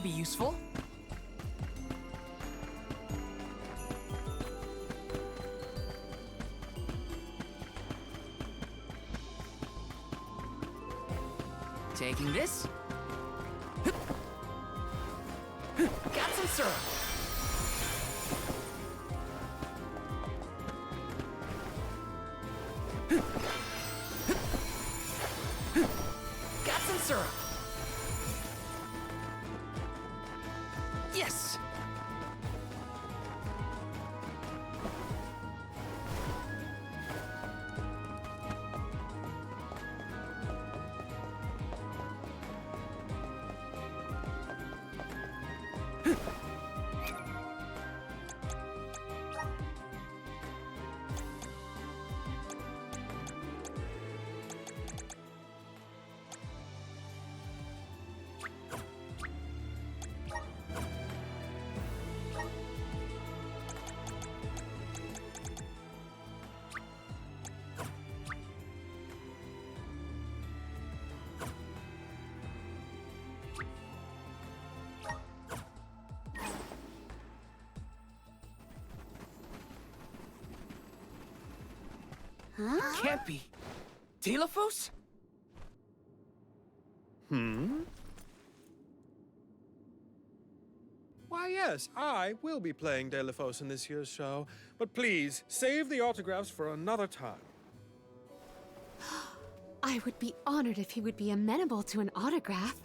be useful. Taking this. Got some syrup. Got some syrup. Yes. Huh? Can't be. Telephos? Why, yes, I will be playing Delphos in this year's show. But please, save the autographs for another time. I would be honored if he would be amenable to an autograph.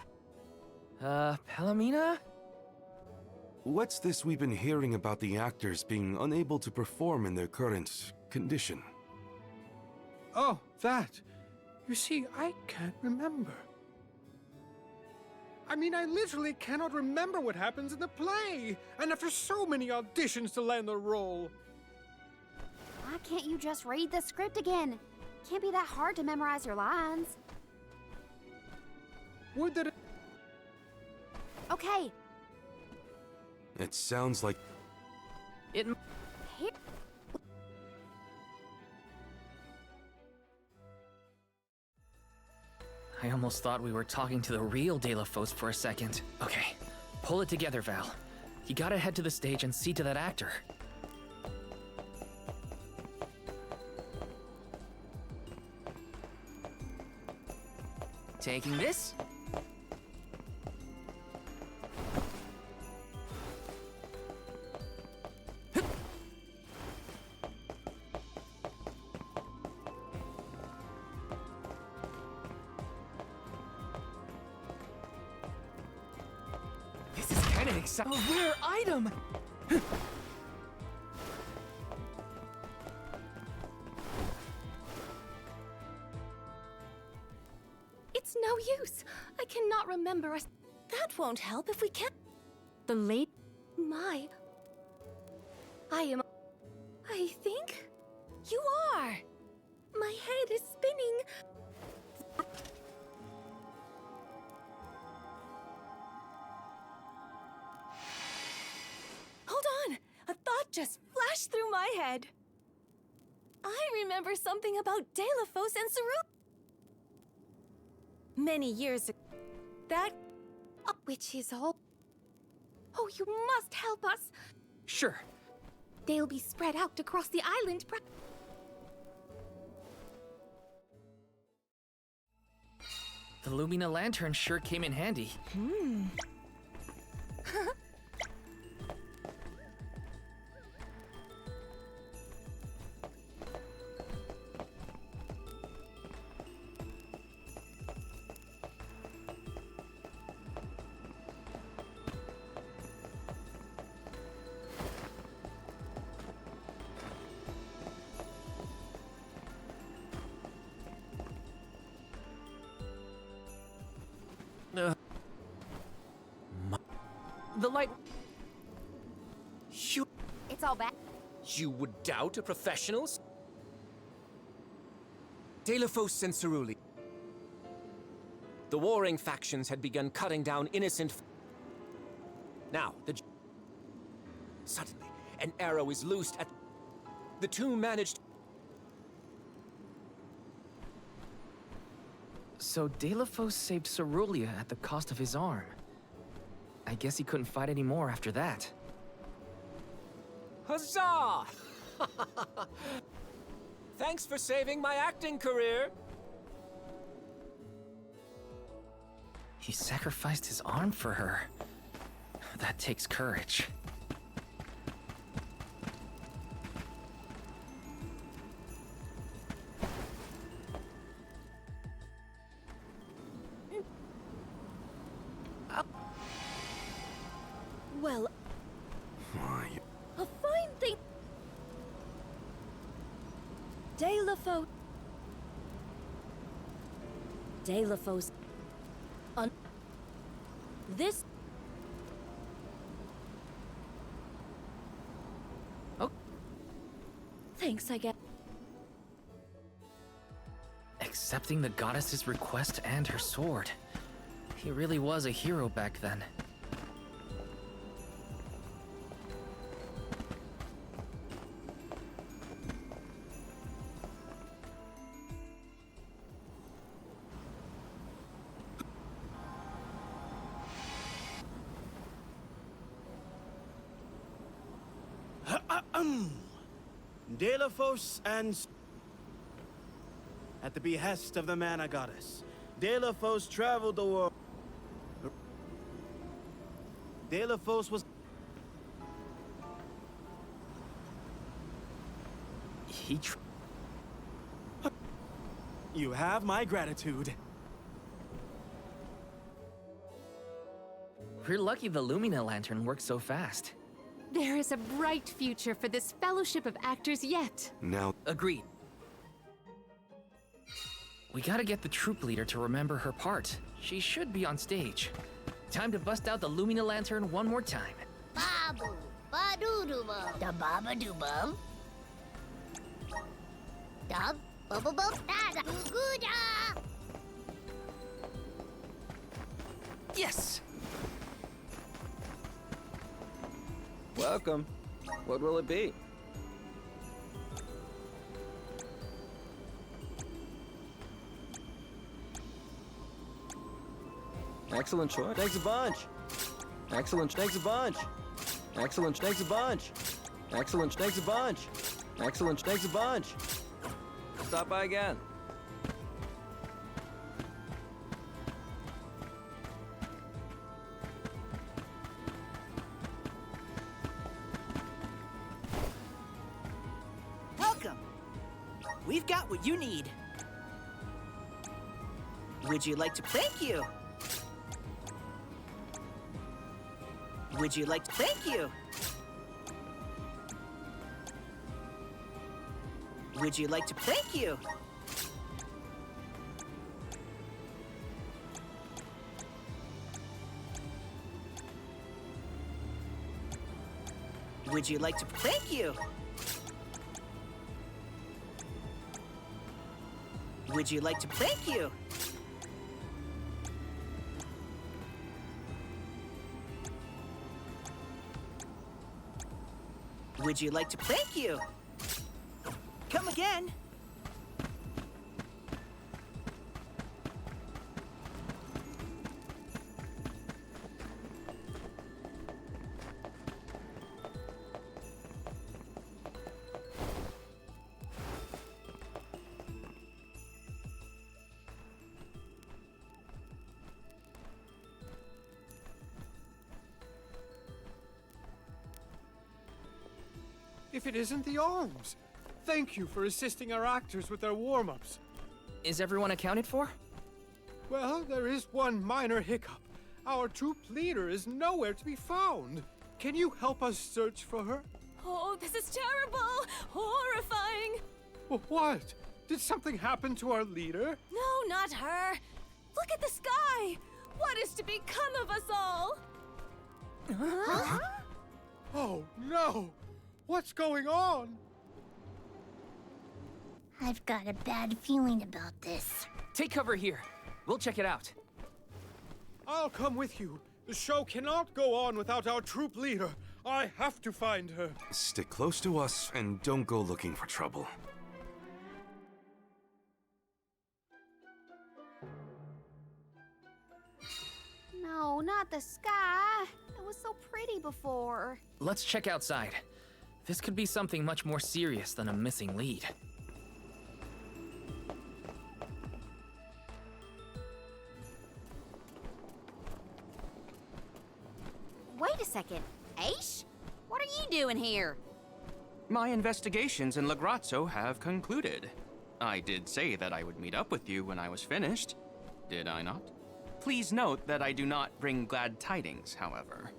Palomina? What's this we've been hearing about the actors being unable to perform in their current condition? Oh, that. You see, I can't remember. I mean, I literally cannot remember what happens in the play. And after so many auditions to land the role. Why can't you just read the script again? Can't be that hard to memorize your lines. Would that... Okay, It sounds like It... here. I almost thought we were talking to the real Delphos for a second. Okay, pull it together, Val. You gotta head to the stage and see to that actor. Taking this. This is kind of exciting. A rare item! It's no use. I cannot remember us. That won't help if we can't. The late... My. I think. You are. My head is spinning. Hold on. A thought just flashed through my head. I remember something about Delphos and Saru. Many years ago. That. Which is all... Oh, you must help us. Sure. They'll be spread out across the island. The Lumina lantern sure came in handy. The light... You, It's all bad. you would doubt a professional's? Delphos and Ceruli. The warring factions had begun cutting down innocent... Now, Suddenly, an arrow is loosed at... The two managed... So Delphos saved Cerulia at the cost of his arm. I guess he couldn't fight anymore after that. Huzzah! Thanks for saving my acting career. He sacrificed his arm for her. That takes courage. Well, Why? a fine thing. De La Fosse. On this. Oh. Thanks, I guess. Accepting the goddess's request and her sword. He really was a hero back then. De La Fosse and... At the behest of the Mana Goddess, De La Fosse traveled the world. De La Fosse was... You have my gratitude. We're lucky the Lumina lantern works so fast. There is a bright future for this fellowship of actors yet. Now, Agreed. We gotta get the troop leader to remember her part. She should be on stage. Time to bust out the Lumina lantern one more time. Babu, ba-doo-doo-bum, da baba-doo-bum. Dub, bubble-bum, da goo-goo-da. Yes! Welcome. What will it be? Excellent choice. Thanks a bunch. Excellent. Thanks a bunch. Excellent. Thanks a bunch. Excellent. Thanks a bunch. Excellent. Thanks a bunch. Stop by again. Welcome. We've got what you need. Would you like to thank you? Would you like to thank you? Would you like to thank you? Would you like to thank you? Would you like to thank you? Would you like to thank you? Come again. If it isn't the arms! Thank you for assisting our actors with their warm-ups. Is everyone accounted for? Well, there is one minor hiccup. Our troop leader is nowhere to be found. Can you help us search for her? Oh, this is terrible! Horrifying! What? Did something happen to our leader? No, not her. Look at the sky! What is to become of us all? Huh? Oh, no! What's going on? I've got a bad feeling about this. Take cover here. We'll check it out. I'll come with you. The show cannot go on without our troop leader. I have to find her. stick close to us and don't go looking for trouble. No, not not the sky. It was so pretty before. Let's check outside. This could be something much more serious than a missing lead. Wait a second. Aish? What are you doing here? My investigations in Lagrazzo have concluded. I did say that I would meet up with you when I was finished, did I not? Please note that I do not bring glad tidings, however.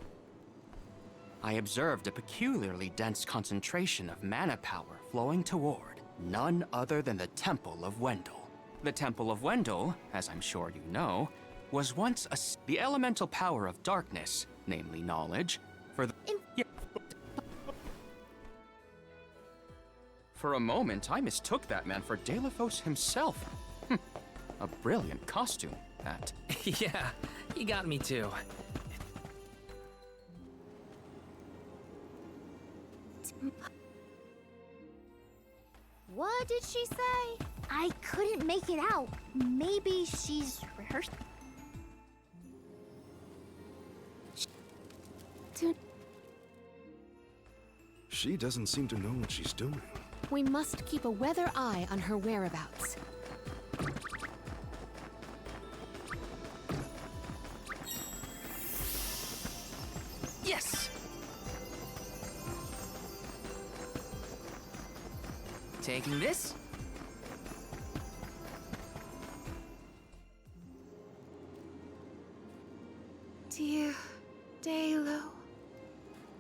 I observed a peculiarly dense concentration of mana power flowing toward none other than the Temple of Wendell. The Temple of Wendell, as I'm sure you know, was once the elemental power of darkness, namely knowledge, for the... For a moment, I mistook that man for Delaphos himself. A brilliant costume, that. Yeah, you got me too. What did she say? I couldn't make it out. Maybe she's rehearsed. She doesn't seem to know what she's doing. We must keep a weather eye on her whereabouts. Yes! Taking this? Dear Dalo,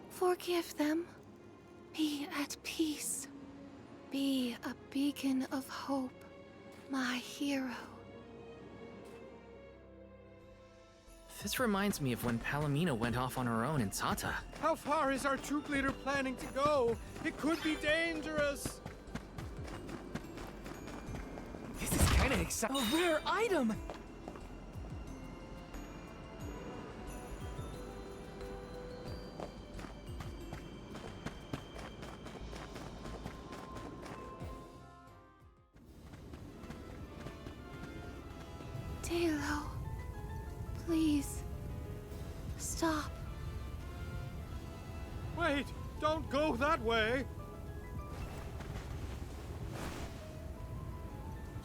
forgive them. Be at peace. Be a beacon of hope, my hero. This reminds me of when Palomino went off on her own in Tata. How far is our troop leader planning to go? It could be dangerous. This is kinda exciting. A rare item! Dalo, please, stop. Wait, don't go that way.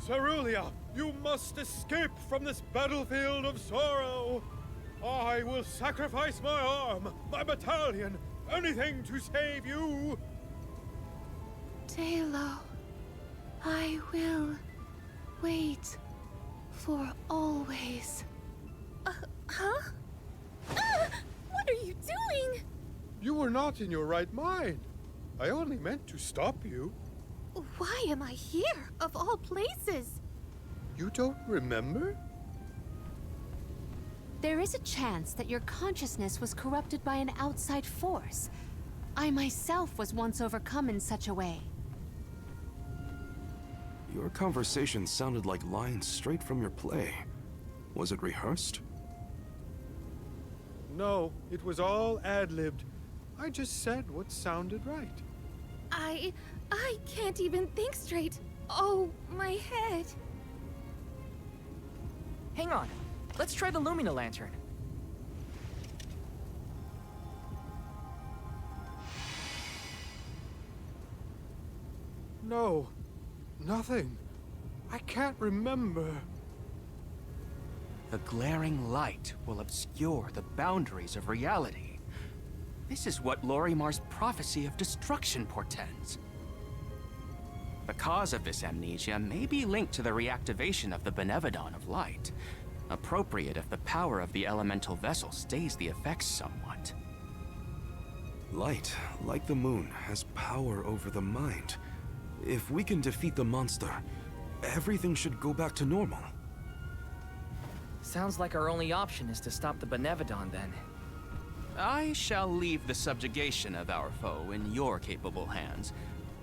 Cerulia, you must escape from this battlefield of sorrow. I will sacrifice my arm, my battalion, anything to save you. Dalo, I will wait for always. Huh? What are you doing? You were not in your right mind. I only meant to stop you. Why am I here, of all places? You don't remember? There is a chance that your consciousness was corrupted by an outside force. I myself was once overcome in such a way. Your conversation sounded like lines straight from your play. Was it rehearsed? No, it was all ad-libbed. I just said what sounded right. I can't even think straight. Oh, my head. Hang on. Let's try the Lumina Lantern. No, nothing. I can't remember. The glaring light will obscure the boundaries of reality. This is what Lorimar's prophecy of destruction portends. The cause of this amnesia may be linked to the reactivation of the Benevodon of Light, appropriate if the power of the elemental vessel stays the effects somewhat. Light, like the moon, has power over the mind. If we can defeat the monster, everything should go back to normal. Sounds like our only option is to stop the Benevodon then. I shall leave the subjugation of our foe in your capable hands.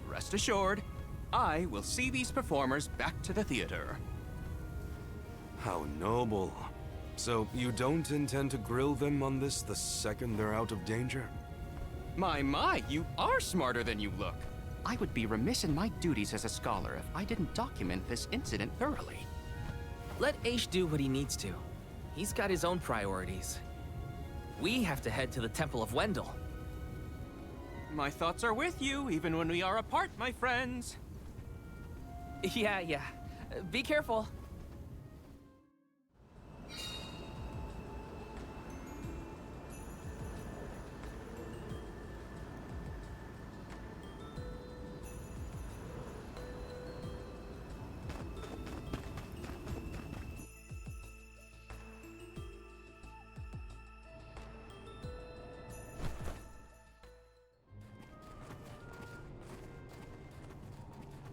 Rest assured, I will see these performers back to the theater. How noble. So you don't intend to grill them on this the second they're out of danger? My, you are smarter than you look. I would be remiss in my duties as a scholar if I didn't document this incident thoroughly. Let Aish do what he needs to. He's got his own priorities. We have to head to the Temple of Wendell. My thoughts are with you, even when we are apart, my friends. Yeah. Be careful.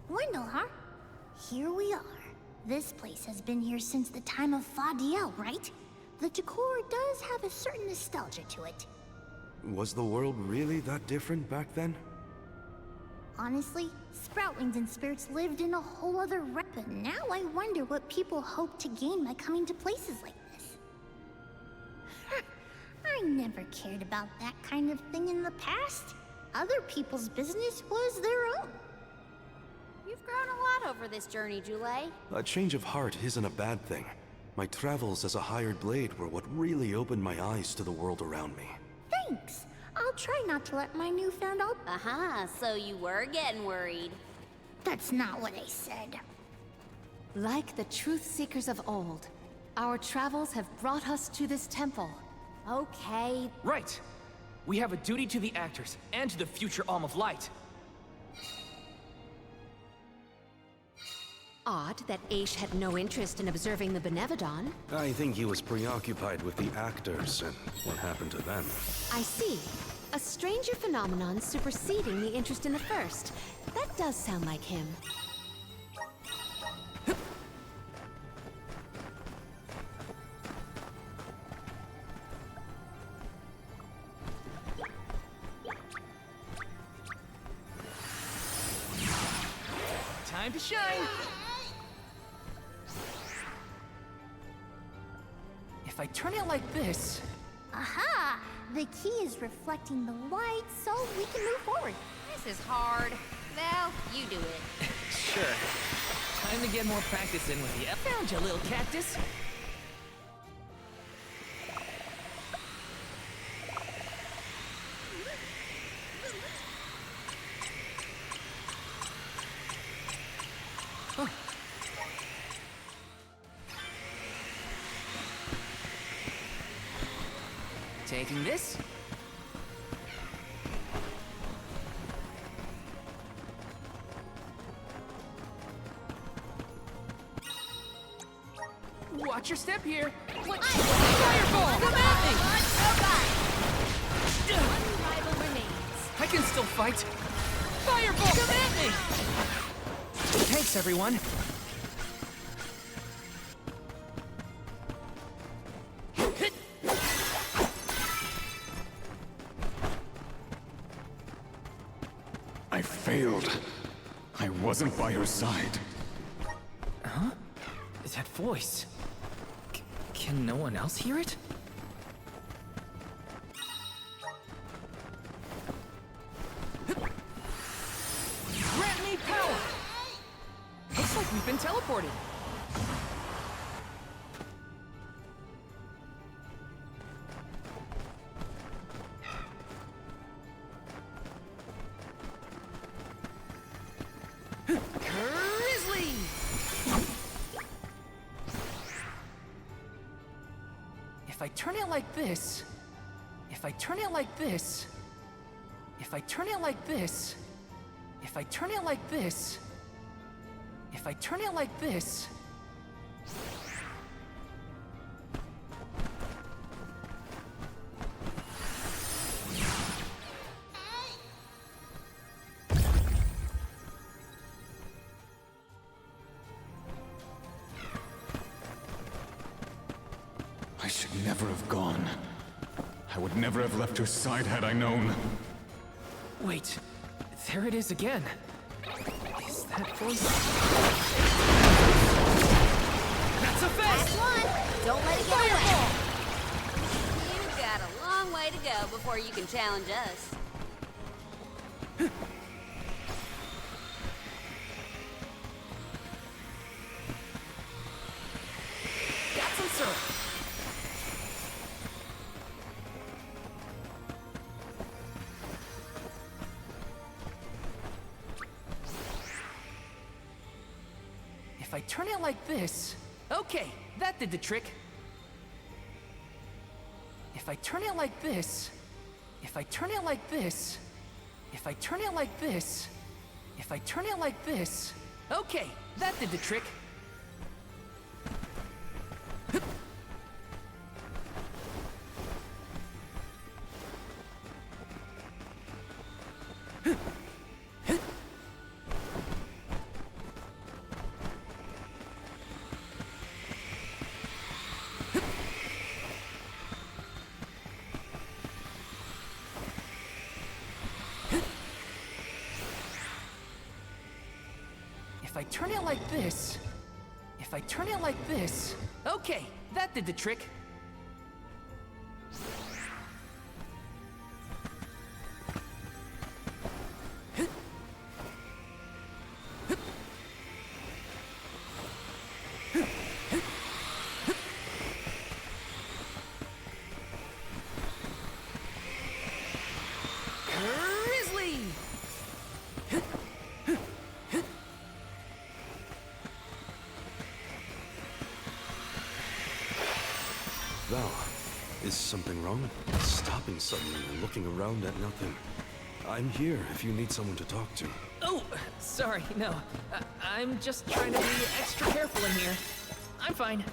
Wendell, huh? Here we are. This place has been here since the time of Fadiel, right? The decor does have a certain nostalgia to it. Was the world really that different back then? Honestly, Sproutlings and spirits lived in a whole other realm. But now I wonder what people hope to gain by coming to places like this. I never cared about that kind of thing in the past. Other people's business was their own. You've grown a lot over this journey, Jule. A change of heart isn't a bad thing. My travels as a hired blade were what really opened my eyes to the world around me. Thanks. I'll try not to let my newfound op- Aha, so you were getting worried. That's not what I said. Like the truth seekers of old, our travels have brought us to this temple. Okay, Right. We have a duty to the actors and to the future Alm of Light. Odd that Aish had no interest in observing the Benevodon. I think he was preoccupied with the actors and what happened to them. I see. A stranger phenomenon superseding the interest in the first. That does sound like him. Time to shine! If I turn it like this... Aha! The key is reflecting the light, so we can move forward. this is hard. Val, you do it. Sure. Time to get more practice in with you. Found you, little cactus. Huh. Taking this. Watch your step here. What? Fireball! Come at me! One rival remains. I can still fight. Fireball! Come at me! Thanks, everyone. I failed. I wasn't by your side. Huh? That voice. Can no one else hear it? Grant me power! Looks like we've been teleported. Grizzly! If I turn it like this, if I turn it like this, if I turn it like this, if I turn it like this, if I turn it like this. I should never have gone. I would never have left your side had I known. Wait, there it is again. Is that voice? That's a fast One, don't let it get away. You've got a long way to go before you can challenge us. Got some syrup. If I turn it like this... Okay, that did the trick. If I turn it like this... If I turn it like this... If I turn it like this... If I turn it like this... Okay, that did the trick. If I turn it like this... If I turn it like this... Okay, that did the trick. Val, is something wrong? Stopping suddenly and looking around at nothing. I'm here if you need someone to talk to. Oh, sorry, no. I'm just trying to be extra careful in here. I'm fine.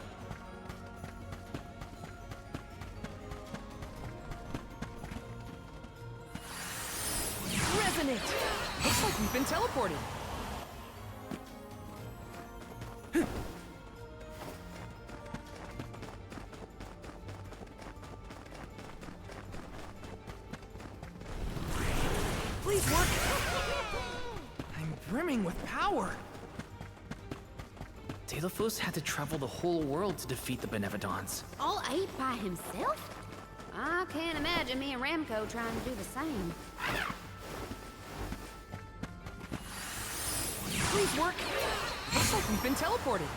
Resonate! Looks like we've been teleported. Please work! I'm brimming with power! Delafos had to travel the whole world to defeat the Benevodons. All 8 by himself? I can't imagine me and Ramco trying to do the same. Please work! Looks like we've been teleported.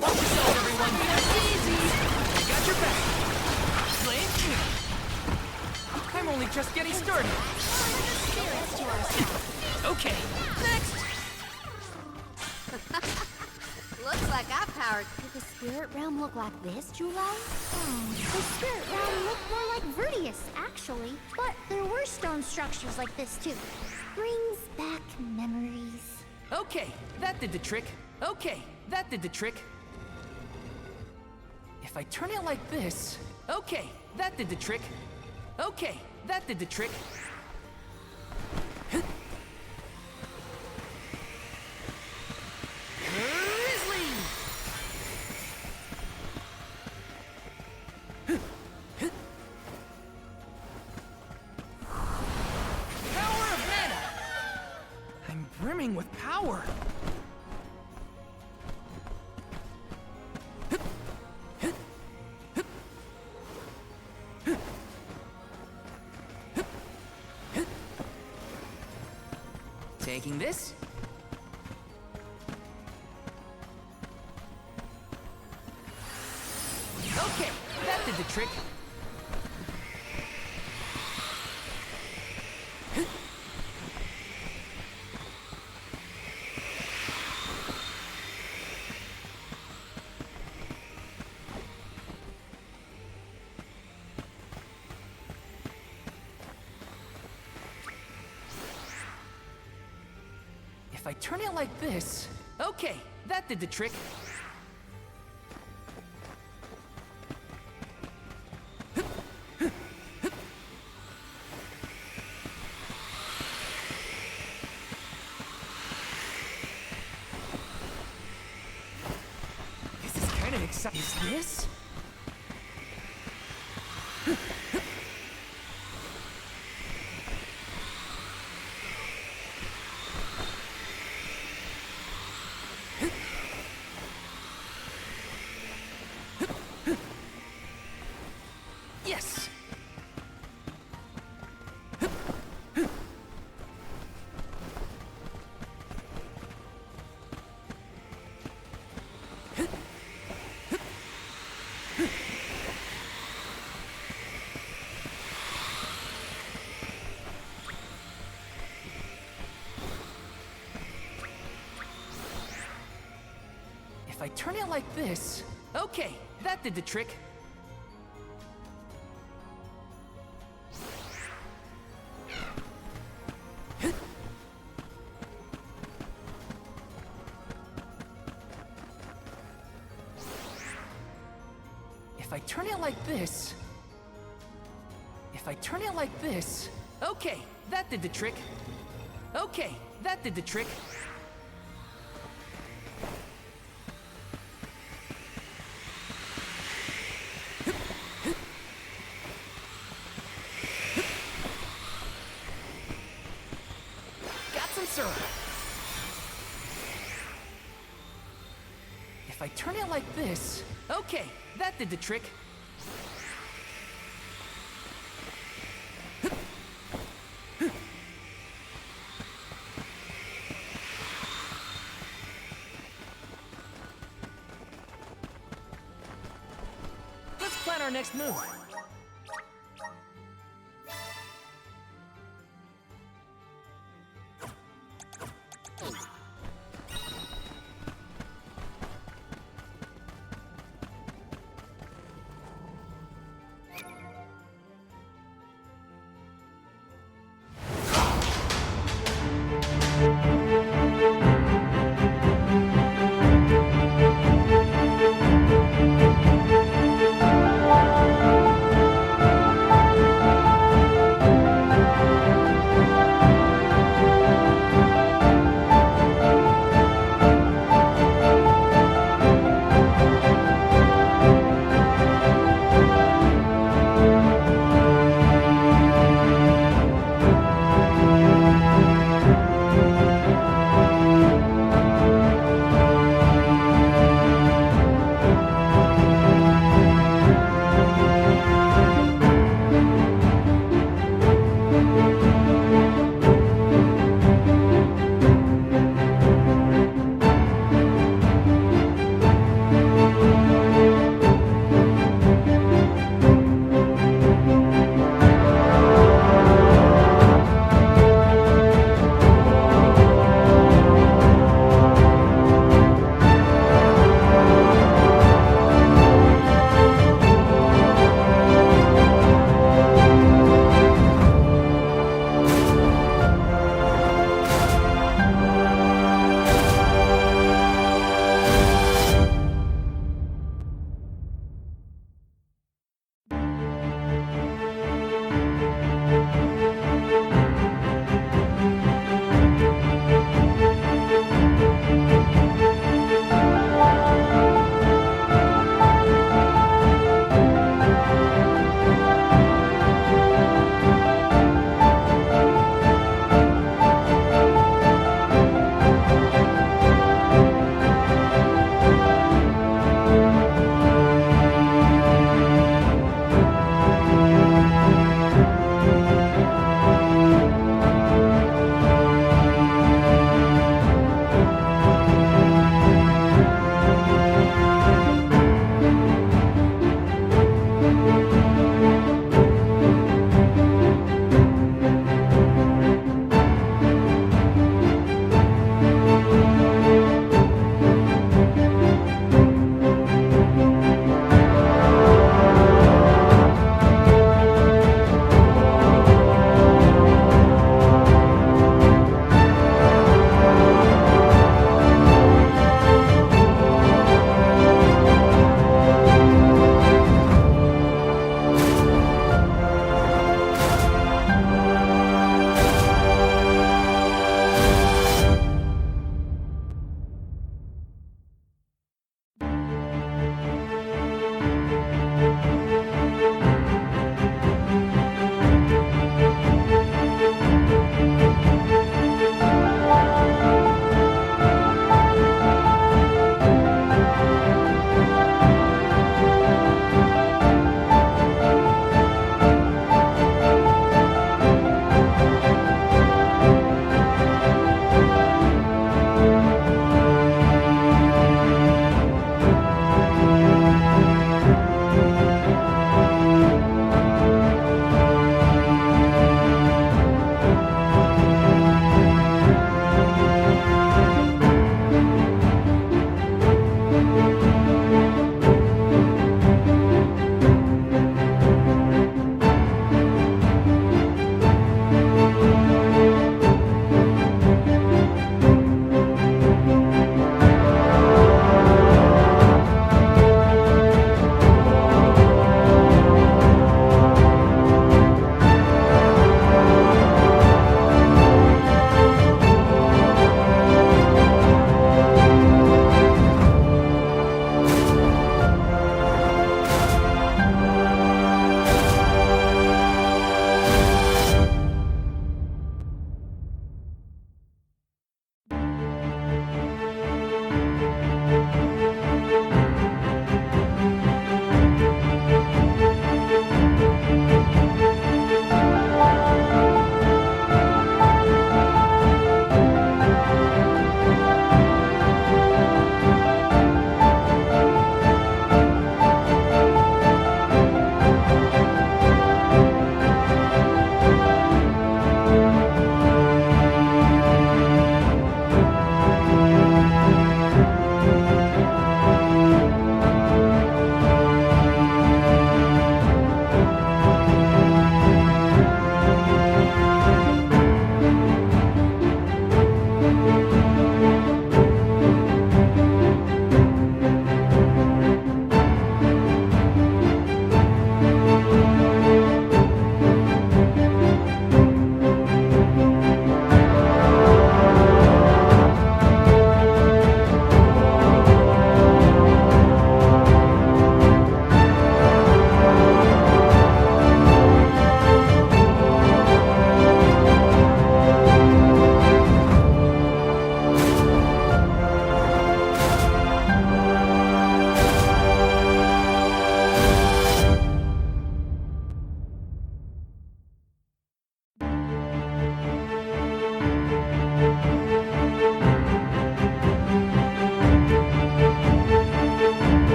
Watch yourself, everyone! Easy! I got your back! Flame! I'm only just getting started. Okay, next! Looks like I powered. Did the spirit realm look like this, July? Oh, the spirit realm looked more like Vertius, actually. But there were stone structures like this, too. Brings back memories. Okay, that did the trick. Okay, that did the trick. If I turn it like this... Okay, that did the trick. Okay, that did the trick. Grizzly! Power of mana! I'm brimming with power. Taking this. Okay, that did the trick. If I turn it like this... Okay, that did the trick. This is kind of exciting. Is this? Yes! If I turn it like this... Okay, that did the trick. If I turn it like this... If I turn it like this... Okay, that did the trick. Okay, that did the trick. Got some syrup. If I turn it like this... Okay, that did the trick. Let's plan our next move.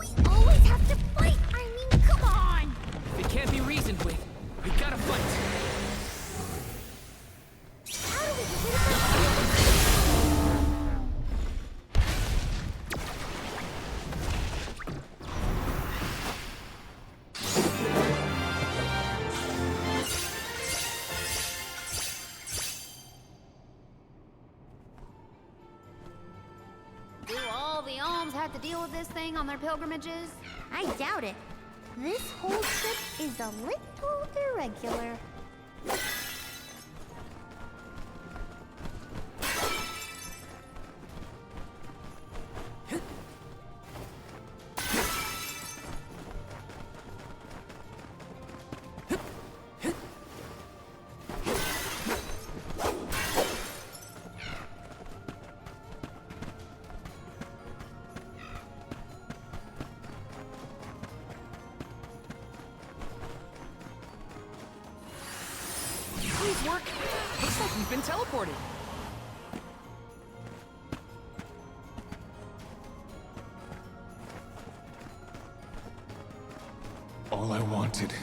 we always have to fight? I mean, come on! If it can't be reasoned with, we gotta fight. How do we get rid of this? Do all the alms have to deal with this thing on their pilgrimages? I doubt it. This whole trip is a little irregular. Please work. Looks like we've been teleported. All I wanted.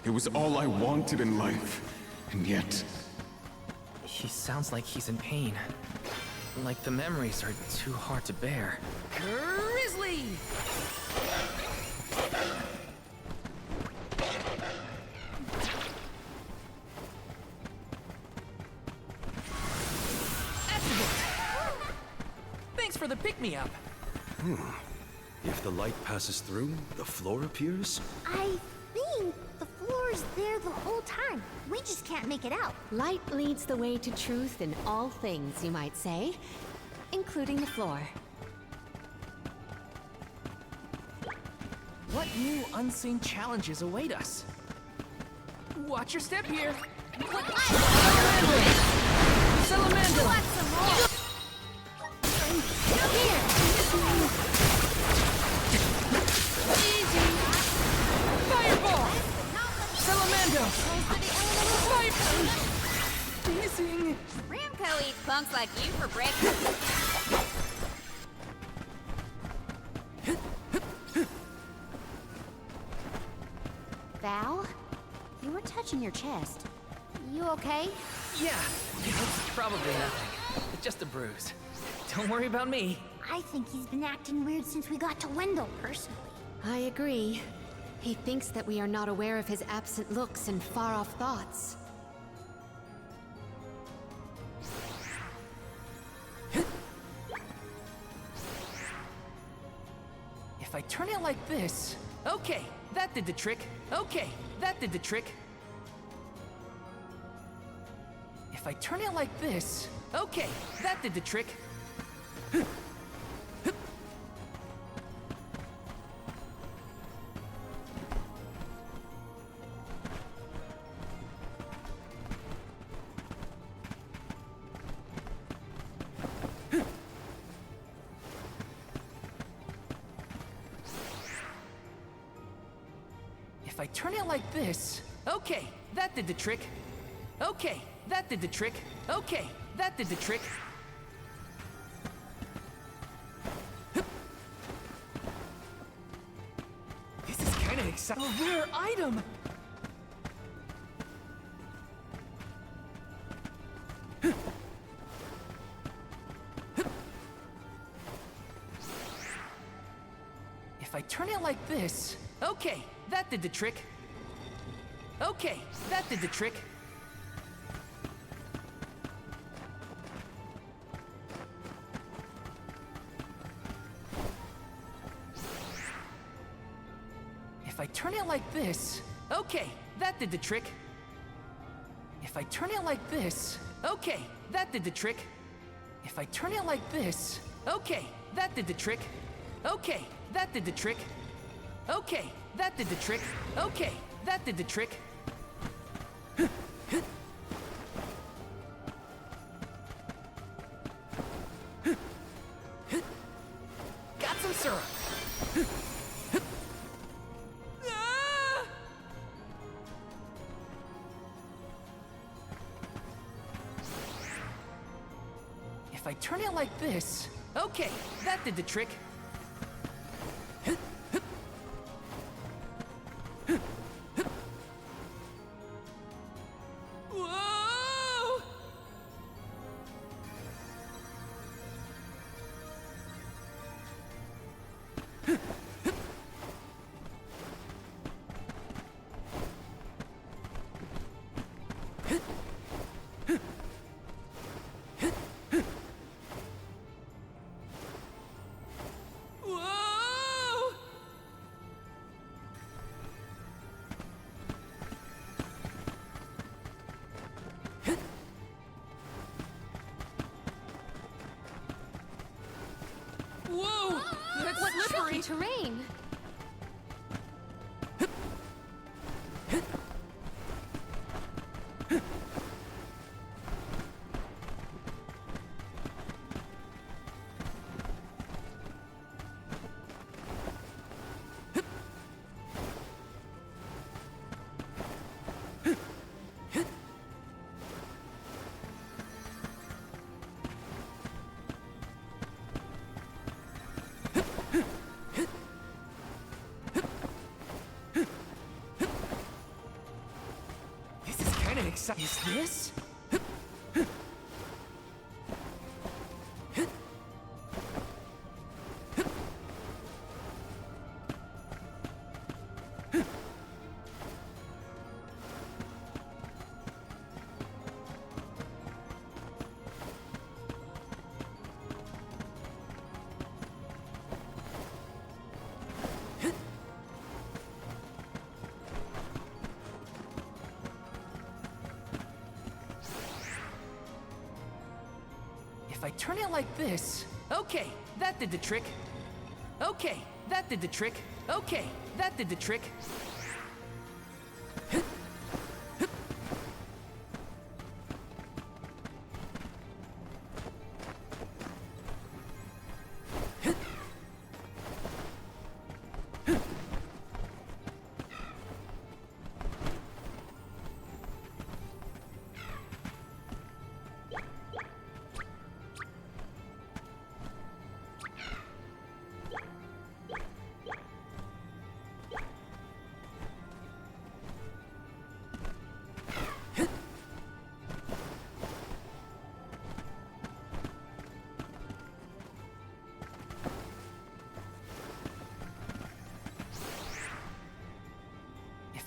It was all I wanted in life. And yet... He sounds like he's in pain. Like the memories are too hard to bear. Grizzly! Thanks for the pick-me-up. If the light passes through, the floor appears? I think the floor's there the whole time. We just can't make it out. Light leads the way to truth in all things, you might say, including the floor. What new unseen challenges await us? Watch your step here. Salamander! Fireball! Salamando! Fire! Missing! Ramco eats punks like you for breakfast. Val, you were touching your chest. You okay? Yeah, it's probably nothing. It's just a bruise. Don't worry about me. I think he's been acting weird since we got to Wendell, personally. I agree. He thinks that we are not aware of his absent looks and far-off thoughts. If I turn it like this... Okay, that did the trick. Okay, that did the trick. If I turn it like this... Okay, that did the trick. If I turn it like this... Okay, that did the trick. Okay, that did the trick. Okay, that did the trick. This is kind of exciting. A rare item! If I turn it like this... Okay, that did the trick. Okay, that did the trick. If I turn it like this... Okay, that did the trick. If I turn it like this... Okay, that did the trick. If I turn it like this... Okay, that did the trick. Okay, that did the trick. Okay, that did the trick. Okay, that did the trick. Got some syrup. Ah! If I turn it like this... Okay, that did the trick. terrain. Is this? If I turn it like this... Okay, that did the trick. Okay, that did the trick. Okay, that did the trick.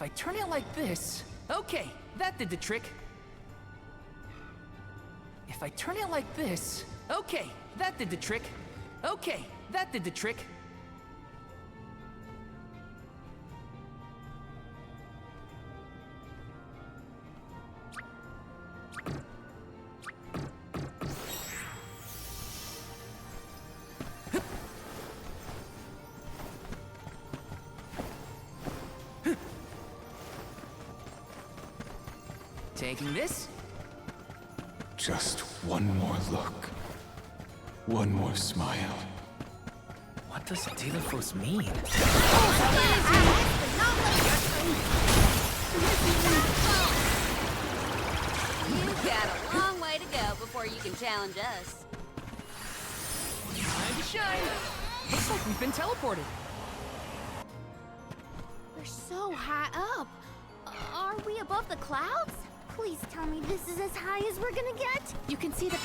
If I turn it like this... Okay, that did the trick. If I turn it like this... Okay, that did the trick. Okay, that did the trick. Taking this? Just one more look. One more smile. What does Delafos mean? You've got a long way to go before you can challenge us. Time to shine! Looks like we've been teleported. We're so high up. Are we above the clouds? Please tell me this is as high as we're gonna get. You can see the...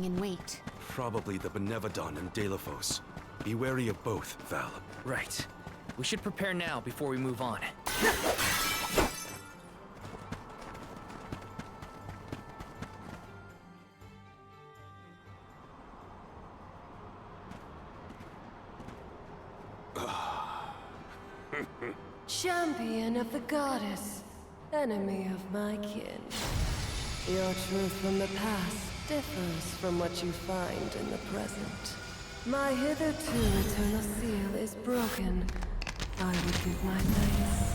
lying in wait. Probably the Benevodon and Delafos. Be wary of both, Val. Right. We should prepare now before we move on. Champion of the goddess, enemy of my kin. Your truth from the past differs from what you find in the present. My hitherto eternal seal is broken. I would give my thanks.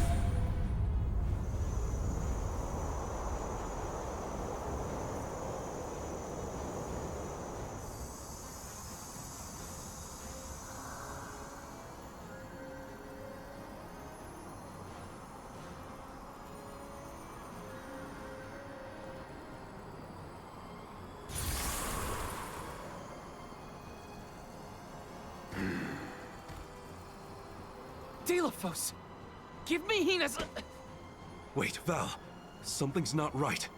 Delafos! Give me Hina's... Wait, Val. Something's not right.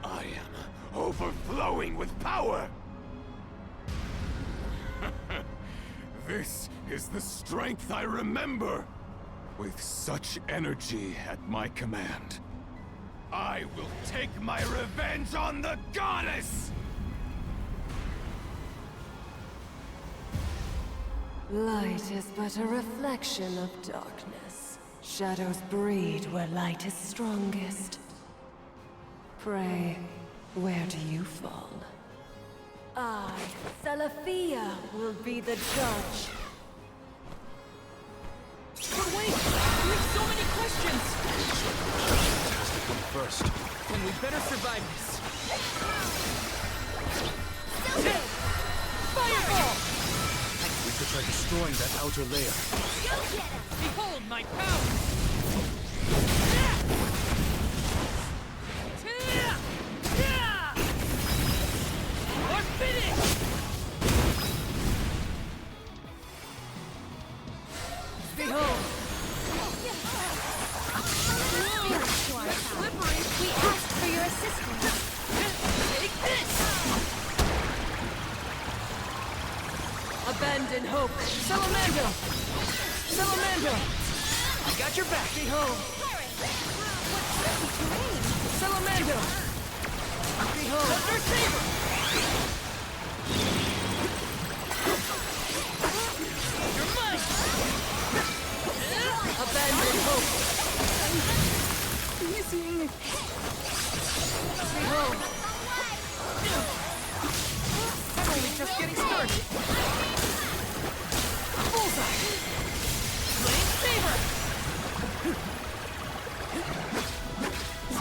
I am overflowing with power! This is the strength I remember! With such energy at my command, I will take my revenge on the goddess! Light is but a reflection of darkness. Shadows breed where light is strongest. Pray, where do you fall? I, Salafia, will be the judge. But wait! We have so many questions! Has to come first. Then we better survive this. Fireball! We could try destroying that outer layer. Behold my power! Or finish! Behold! Slippery. We asked for your assistance. Take this! Abandon hope. Salamander! Salamander! I got your back! Behold! Salamander! Behold! Thunder Saber! You're mine! Abandon hope! Easy! Behold! I'm only just getting started! Bullseye! Flame Saber!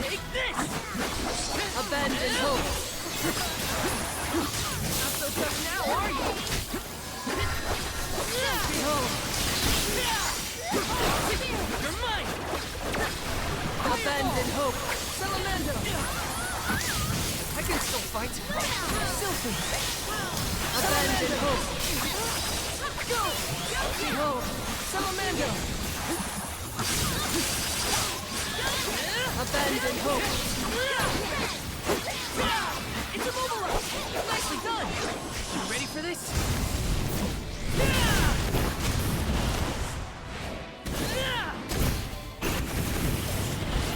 Take this! Abandon hope! Not so tough now, are you? Behold! You're mine! Abandon hope! Salamander! I can still fight! Silphy! Abandon hope! Go! Behold! Salamander! Abandon hope! It's immobilized! Nicely done! You ready for this?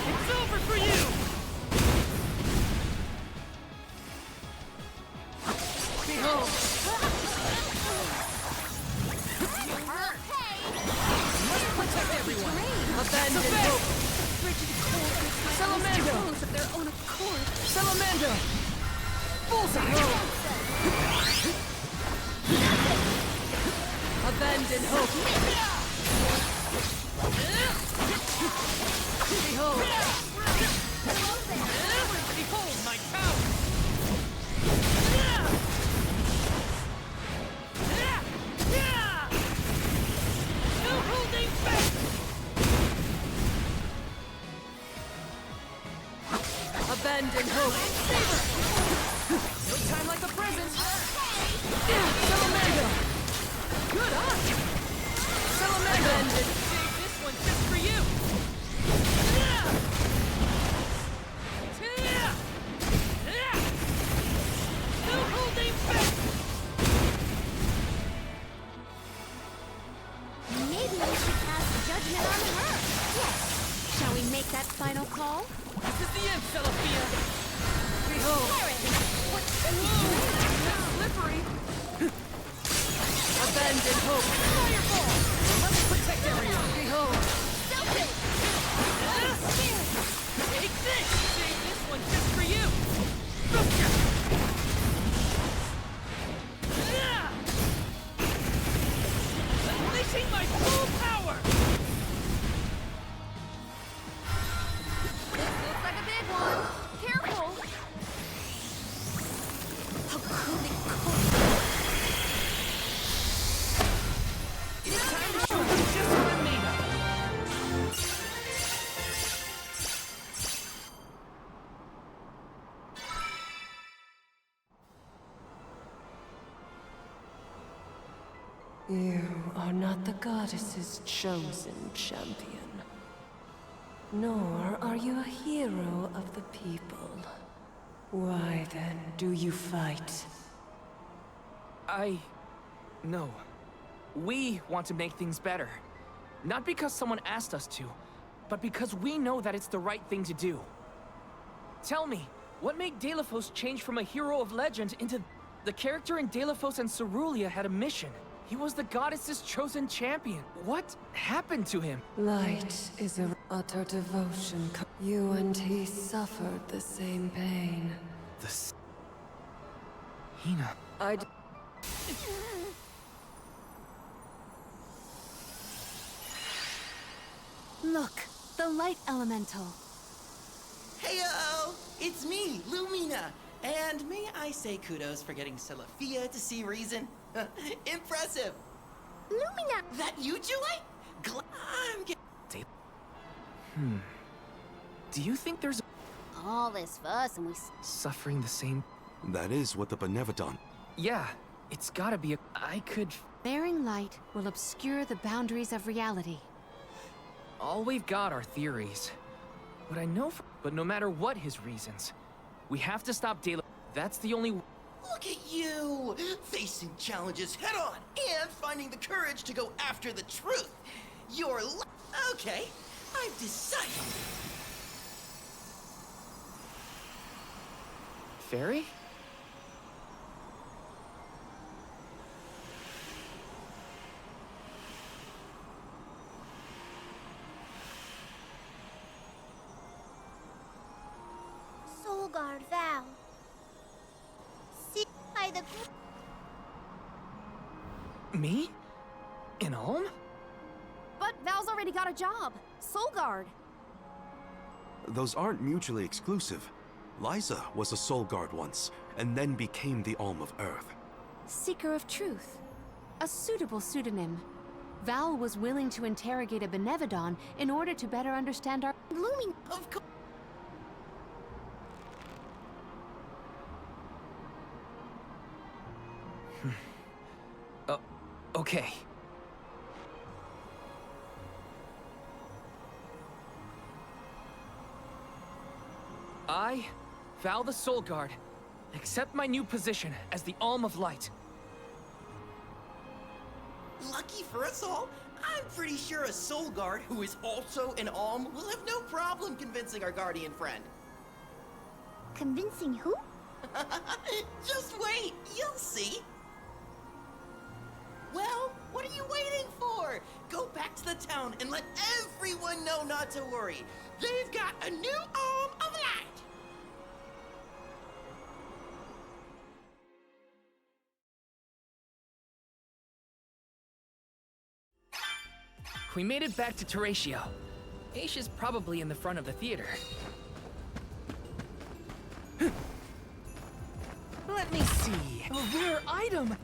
It's over for you! Behold! Must protect everyone! Abandon hope! Salamander! Of their own accord. Salamander! Bullseye! Abandon hope! Behold! Behold my power! No holding back! Abandon hope. No time like the present. Salamander! Good eye. Salamander. Abandon. Save this one just for you. No holding back. Maybe we should cast judgment on her. Yes. Shall we make that final call? This is the end, Celestia. Behold. What's Slippery. Abandon hope. Fireball. Let's protect everyone. Behold. Take this. Save this one just for you. Unleashing my full power. This looks like a big one. Careful. How could it go? It's time to show you just what I'm made of. You are not the goddess's chosen champion. Nor are you a hero of the people. Why then do you fight? No. We want to make things better. Not because someone asked us to, but because we know that it's the right thing to do. Tell me, what made Delphos change from a hero of legend into... The character in Delphos and Cerulean had a mission. He was the goddess's chosen champion. What happened to him? Light is a utter devotion. You and he suffered the same pain. Hina. Look, the light elemental. Heyo! It's me, Lumina! And may I say kudos for getting Celestia to see reason? Impressive! Lumina! That you, Julie? I'm getting... Do you think there's All this fuss and we... suffering the same... That is what the Benevodon. Yeah, it's gotta be a... I could... Bearing light will obscure the boundaries of reality. All we've got are theories. What I know for... But no matter what his reasons, we have to stop Dela... That's the only... Look at you! Facing challenges head on and finding the courage to go after the truth. You're okay, I've decided. Fairy? Soulguard Val. See by the... Me? In Ulm? But Val's already got a job. Soulguard. Those aren't mutually exclusive. Liza was a soul guard once, and then became the Alm of Earth. Seeker of Truth. A suitable pseudonym. Val was willing to interrogate a Benevodon in order to better understand our... Blooming. Of course. Okay. I, Val the Soul Guard, accept my new position as the Alm of Light. Lucky for us all, I'm pretty sure a soul guard who is also an alm will have no problem convincing our guardian friend. Convincing who? Just wait, you'll see. Well, what are you waiting for? Go back to the town and let everyone know not to worry. They've got a new Alm of Light. We made it back to Teratio. Aisha's probably in the front of the theater. Let me see. A rare item!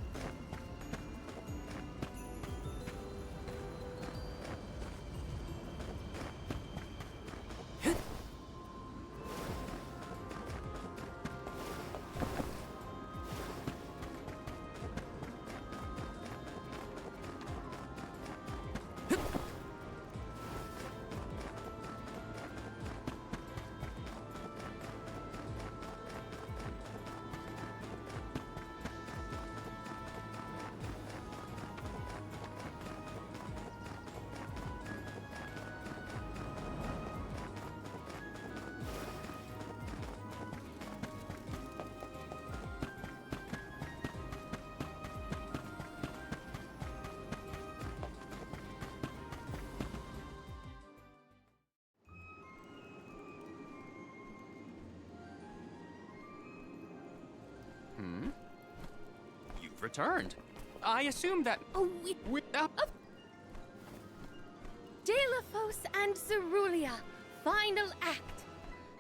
returned. I assume that... Oh, Delphos and Cerulia, final act.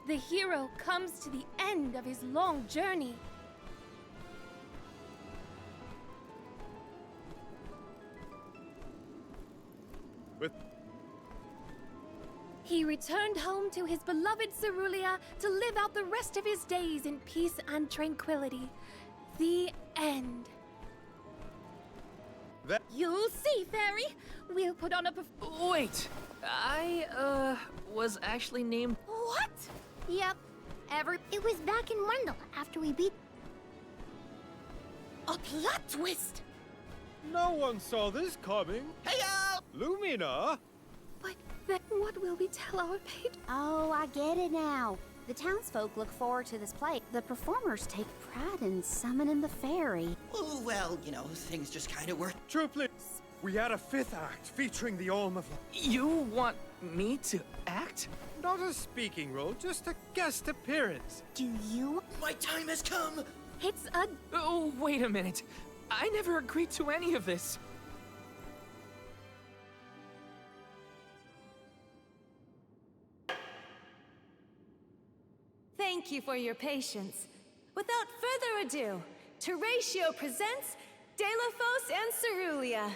The hero comes to the end of his long journey. He returned home to his beloved Cerulia to live out the rest of his days in peace and tranquility. The end. You'll see, Fairy. We'll put on a Wait! I, was actually named... What? Yep. It was back in Wendell after we beat... A plot twist! No one saw this coming. Hey-o! Lumina? But then what will we tell our patron? Oh, I get it now. The townsfolk look forward to this play. The performers take pride in summoning the fairy. Oh, well, you know, things just kind of worked. Truthfully, we had a 5th act featuring the Alm of... You want me to act? Not a speaking role, just a guest appearance. Do you? My time has come! It's a... Oh, wait a minute. I never agreed to any of this. Thank you for your patience. Without further ado, Teratio presents Delphos and Cerulia.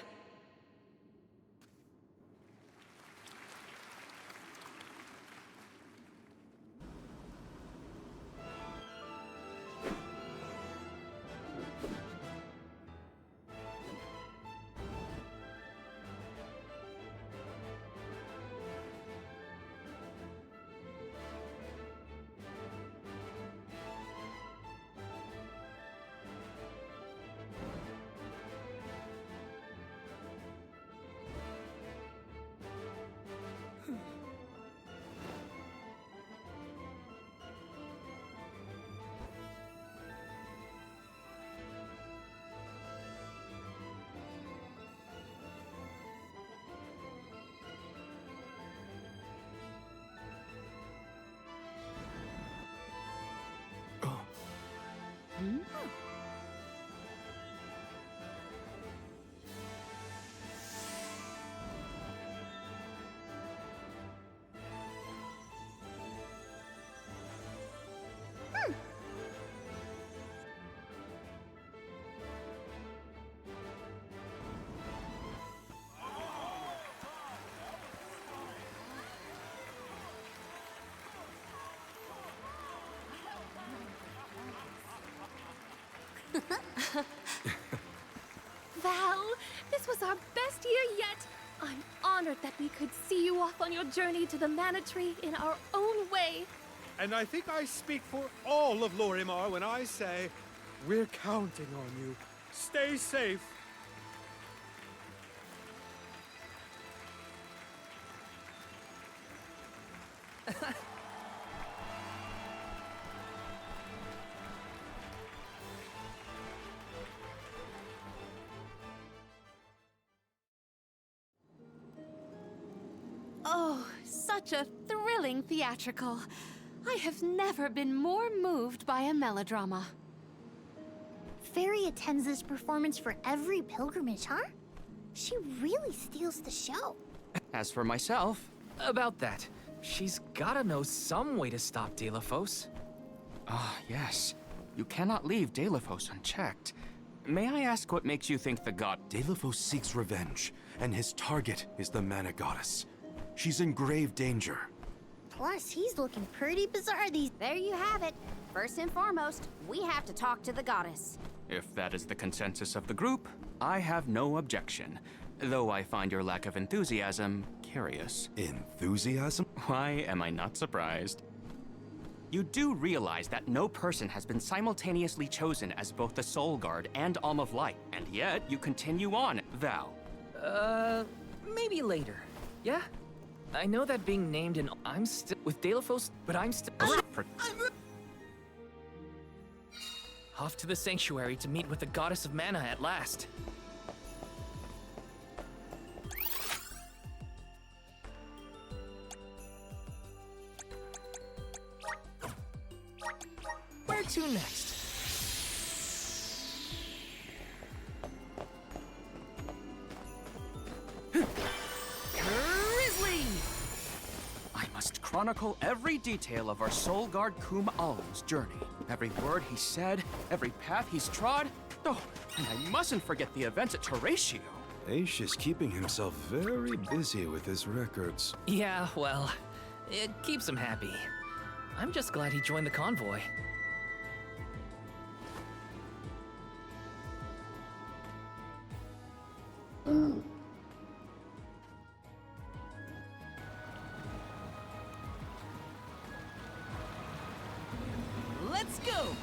Val, this was our best year yet. I'm honored that we could see you off on your journey to the Mana Tree in our own way. And I think I speak for all of Lorimar when I say, we're counting on you. Stay safe. Oh, such a thrilling theatrical. I have never been more moved by a melodrama. Fairy attends this performance for every pilgrimage, huh? She really steals the show. As for myself... About that, she's gotta know some way to stop Delphos. Ah, yes. You cannot leave Delphos unchecked. May I ask what makes you think the god... Delphos seeks revenge, and his target is the Mana Goddess. She's in grave danger. Plus, he's looking pretty bizarre these... There you have it. First and foremost, we have to talk to the goddess. If that is the consensus of the group, I have no objection. Though I find your lack of enthusiasm curious. Enthusiasm? Why am I not surprised? You do realize that no person has been simultaneously chosen as both the Soul Guard and Alm of Light, and yet you continue on, Val. Maybe later. Yeah? I know that being named in... I'm still with Delphos, but I'm still... Off to the sanctuary to meet with the goddess of mana at last. Where to next? chronicle every detail of our Soul Guard Kum Alm's journey. Every word he said, every path he's trod. Oh, and I mustn't forget the events at Terratio. Aish is keeping himself very busy with his records. Yeah, well, it keeps him happy. I'm just glad he joined the convoy. Let's go!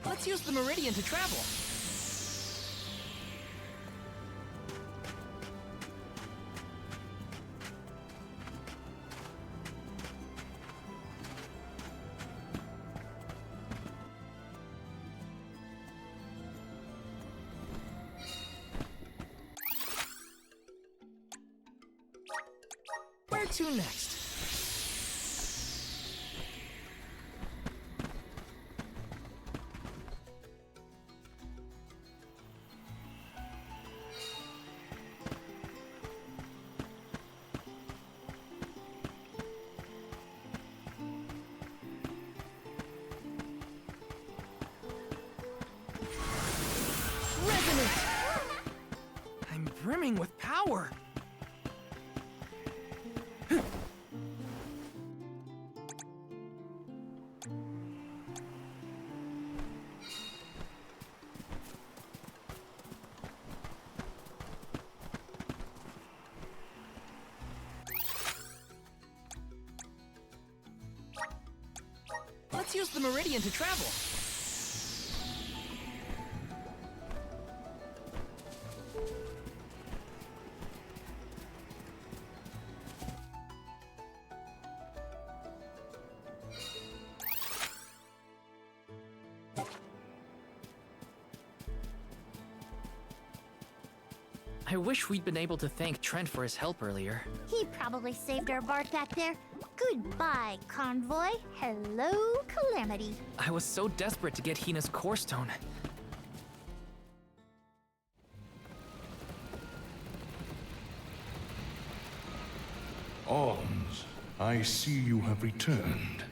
Let's use the Meridian to travel. Where to next? I'm brimming with power. Let's use the Meridian to travel. I wish we'd been able to thank Trent for his help earlier. He probably saved our bark back there. Goodbye, convoy. Hello, Calamity. I was so desperate to get Hina's core stone. Alms, I see you have returned.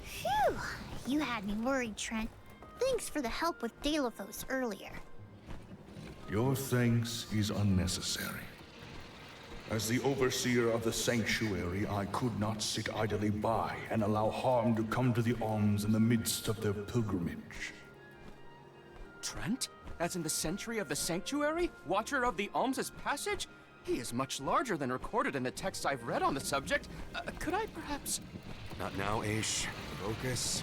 Phew! You had me worried, Trent. Thanks for the help with Delaphos earlier. Your thanks is unnecessary. As the overseer of the sanctuary, I could not sit idly by and allow harm to come to the Alms in the midst of their pilgrimage. Trent? As in the sentry of the sanctuary? Watcher of the Alms' passage? He is much larger than recorded in the texts I've read on the subject. Could I perhaps... Not now, Aish. Focus.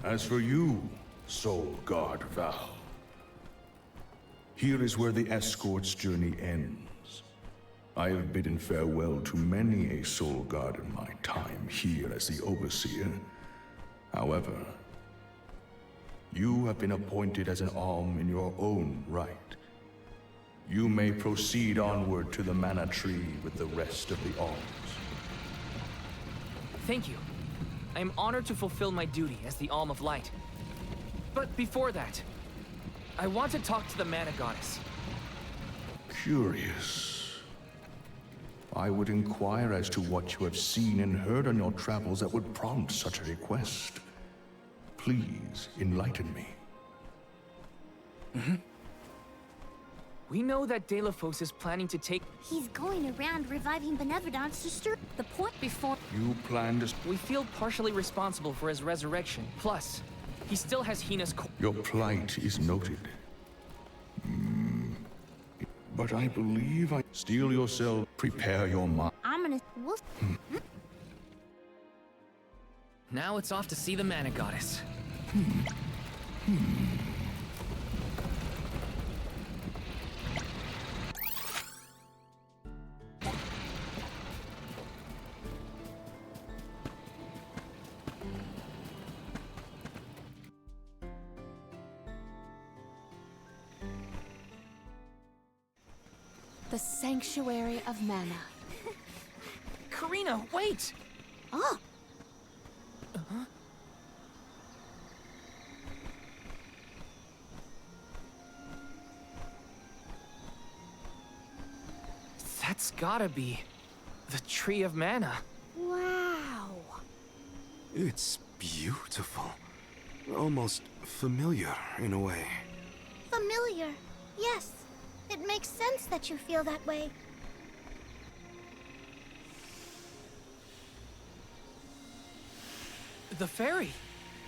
As for you, Soul Guard Val, here is where the escort's journey ends. I have bidden farewell to many a Soul Guard in my time here as the Overseer. However, you have been appointed as an Alm in your own right. You may proceed onward to the Mana Tree with the rest of the Alms. Thank you. I am honored to fulfill my duty as the Alm of Light. But before that, I want to talk to the Mana Goddess. Curious. I would inquire as to what you have seen and heard on your travels that would prompt such a request. Please enlighten me. We know that Delafos is planning to take... He's going around reviving Benevolence to stir the point before... You plan to... We feel partially responsible for his resurrection. Plus, he still has Hina's... Your plight is noted. But I believe I... Steel yourself, prepare your mind. I'm gonna... We'll... Now it's off to see the Mana Goddess. The Sanctuary of Mana. Karina, wait! Oh! That's gotta be the Tree of Mana. Wow. It's beautiful. Almost familiar in a way. Familiar. Yes. It makes sense that you feel that way. The fairy.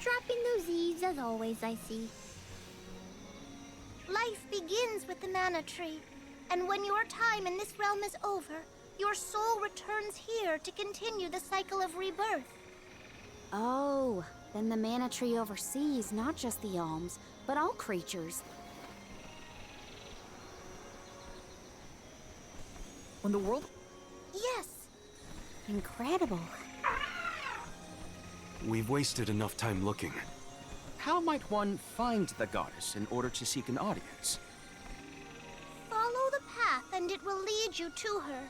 Dropping those eaves as always, I see. Life begins with the Mana Tree. And when your time in this realm is over, your soul returns here to continue the cycle of rebirth. Oh, then the Mana Tree oversees not just the Alms, but all creatures. When the world... Yes. Incredible. We've wasted enough time looking. How might one find the goddess in order to seek an audience? Follow the path and it will lead you to her.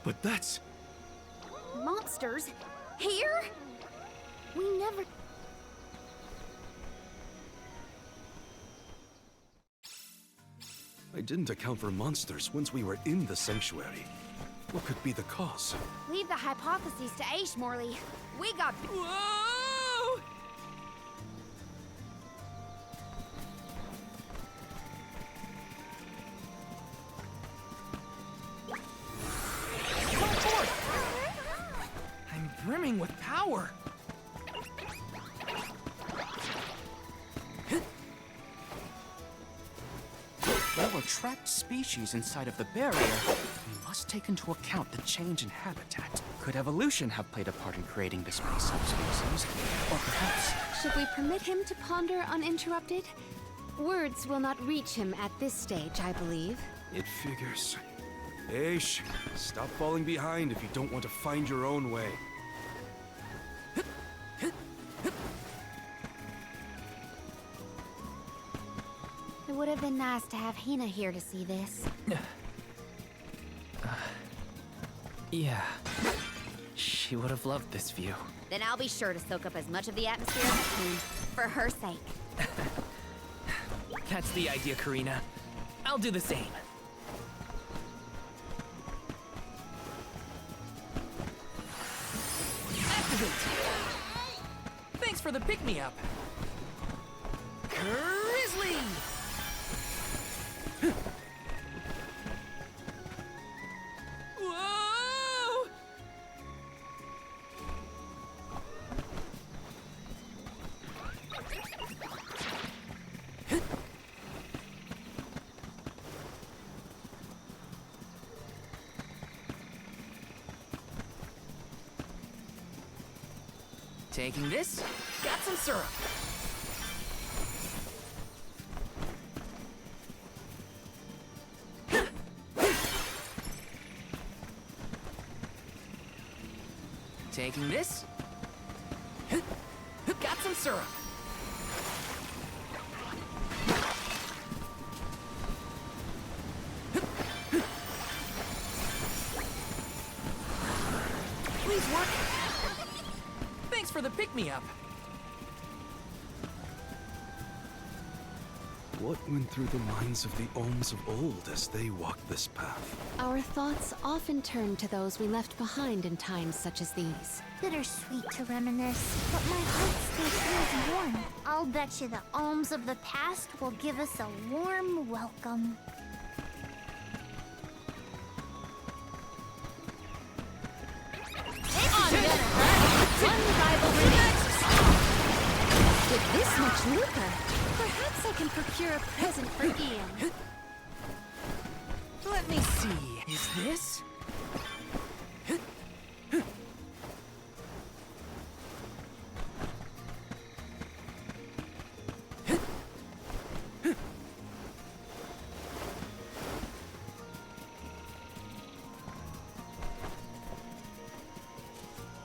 But that's... Monsters? Here? We never... I didn't account for monsters once we were in the sanctuary. What could be the cause? Leave the hypotheses to Aish, Morley. We got... Whoa! Come forth! I'm brimming with power. There were trapped species inside of the barrier. We must take into account the change in habitat. Could evolution have played a part in creating this many subspecies? Or perhaps... Should we permit him to ponder uninterrupted? Words will not reach him at this stage, I believe. It figures. Aish, stop falling behind if you don't want to find your own way. It would have been nice to have Hina here to see this. Yeah. She would have loved this view. Then I'll be sure to soak up as much of the atmosphere as I can, for her sake. That's the idea, Karina. I'll do the same. Activate! Thanks for the pick-me-up. Grizzly! Whoa! Taking this, got some syrup. Taking this, got some syrup. Please work. Thanks for the pick-me-up. What went through the minds of the Alms of old as they walked this path? Our thoughts often turn to those we left behind in times such as these. Bittersweet to reminisce, but my heart still feels warm. I'll bet you the alms of the past will give us a warm welcome. With this much lucre, perhaps I can procure a present for Ian. Let me see. Is this?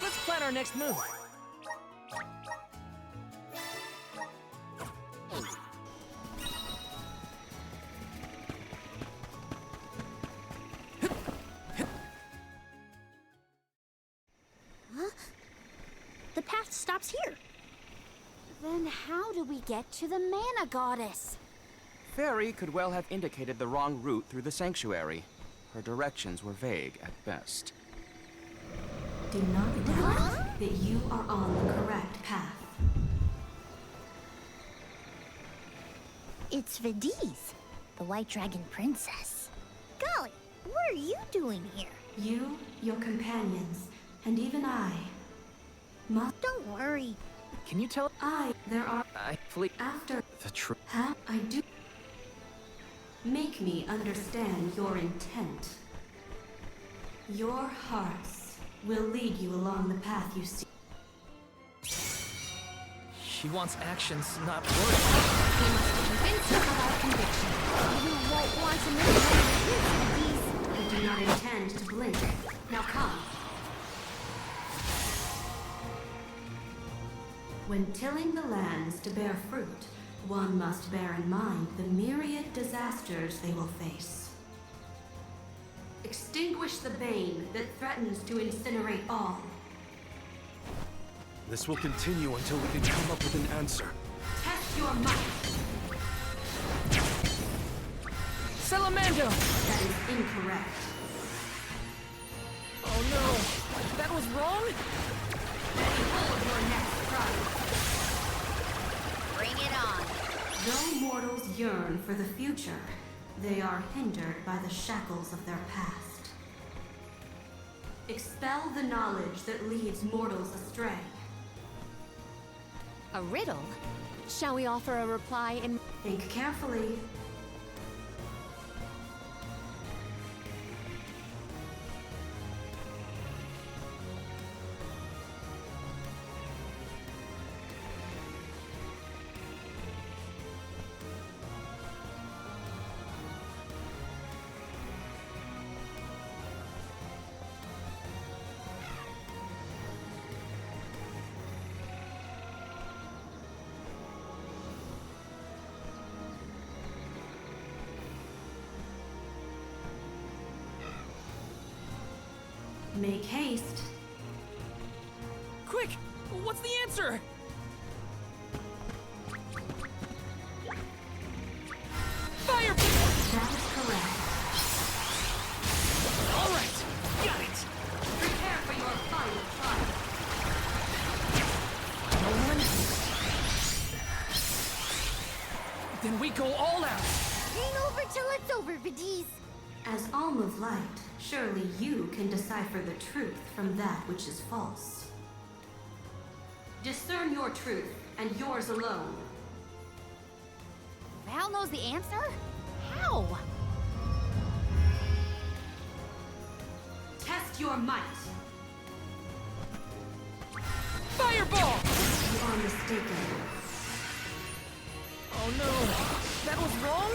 Let's plan our next move. The path stops here. Then how do we get to the mana goddess? Fairy could well have indicated the wrong route through the sanctuary. Her directions were vague at best. Do not doubt that you are on the correct path. It's Vidiz, the White Dragon Princess. Golly, what are you doing here? You, your companions, and even I must. Don't worry. Can you tell? There are. After. The truth. I do. Make me understand your intent. Your hearts will lead you along the path you see. She wants actions, not words. We must convince her of our conviction. You won't want to miss I do not intend to blink. Now come. When tilling the lands to bear fruit, one must bear in mind the myriad disasters they will face. Extinguish the bane that threatens to incinerate all. This will continue until we can come up with an answer. Test your might. Salamando! That is incorrect. Oh no! That was wrong? Behold your next prize. Bring it on. Though mortals yearn for the future, they are hindered by the shackles of their past. Expel the knowledge that leads mortals astray. A riddle? Shall we offer a reply in... Think carefully. Make haste. Quick! What's the answer? Fire! That is correct. All right, got it. Prepare for your final trial. Final one. Then we go all out. Ain't over till it's over, Vidiz. As Alm of Light, surely you can decipher the truth from that which is false. Discern your truth, and yours alone. Val knows the answer? How? Test your might. Fireball! You are mistaken. Oh no! That was wrong?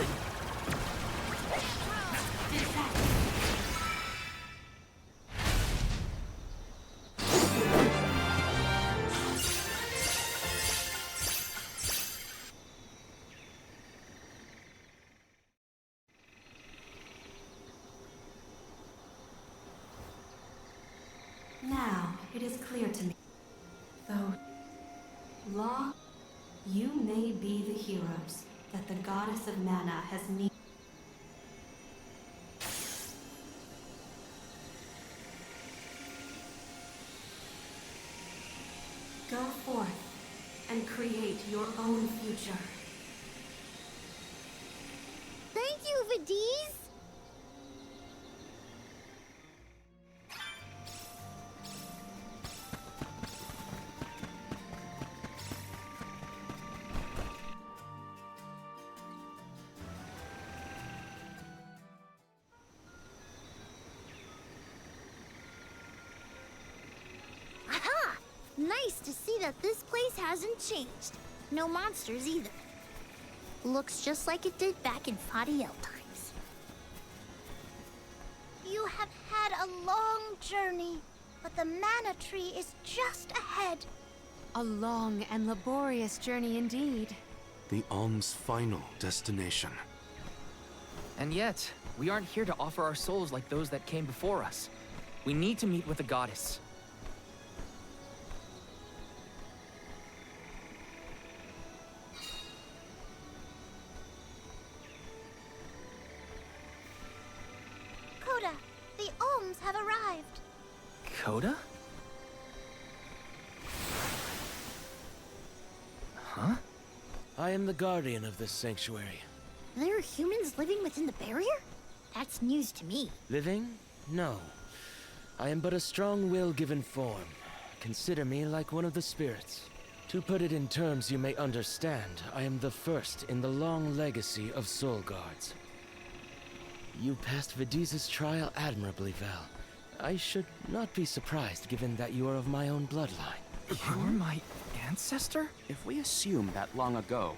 Now, it is clear to me. Though long, you may be the heroes that the goddess of mana has needed. Go forth and create your own future. Thank you, Vidiz! Aha! Nice to see that this place hasn't changed. No monsters either. Looks just like it did back in Fadiel times. You have had a long journey, but the mana tree is just ahead. A long and laborious journey indeed. The Alm's final destination. And yet, we aren't here to offer our souls like those that came before us. We need to meet with the goddess. Coda, the Alms have arrived. Coda? Huh? I am the guardian of this sanctuary. There are humans living within the barrier? That's news to me. Living? No. I am but a strong will given form. Consider me like one of the spirits. To put it in terms you may understand, I am the first in the long legacy of soul guards. You passed Vidiz's trial admirably, Val. I should not be surprised given that you are of my own bloodline. You're my ancestor? If we assume that long ago,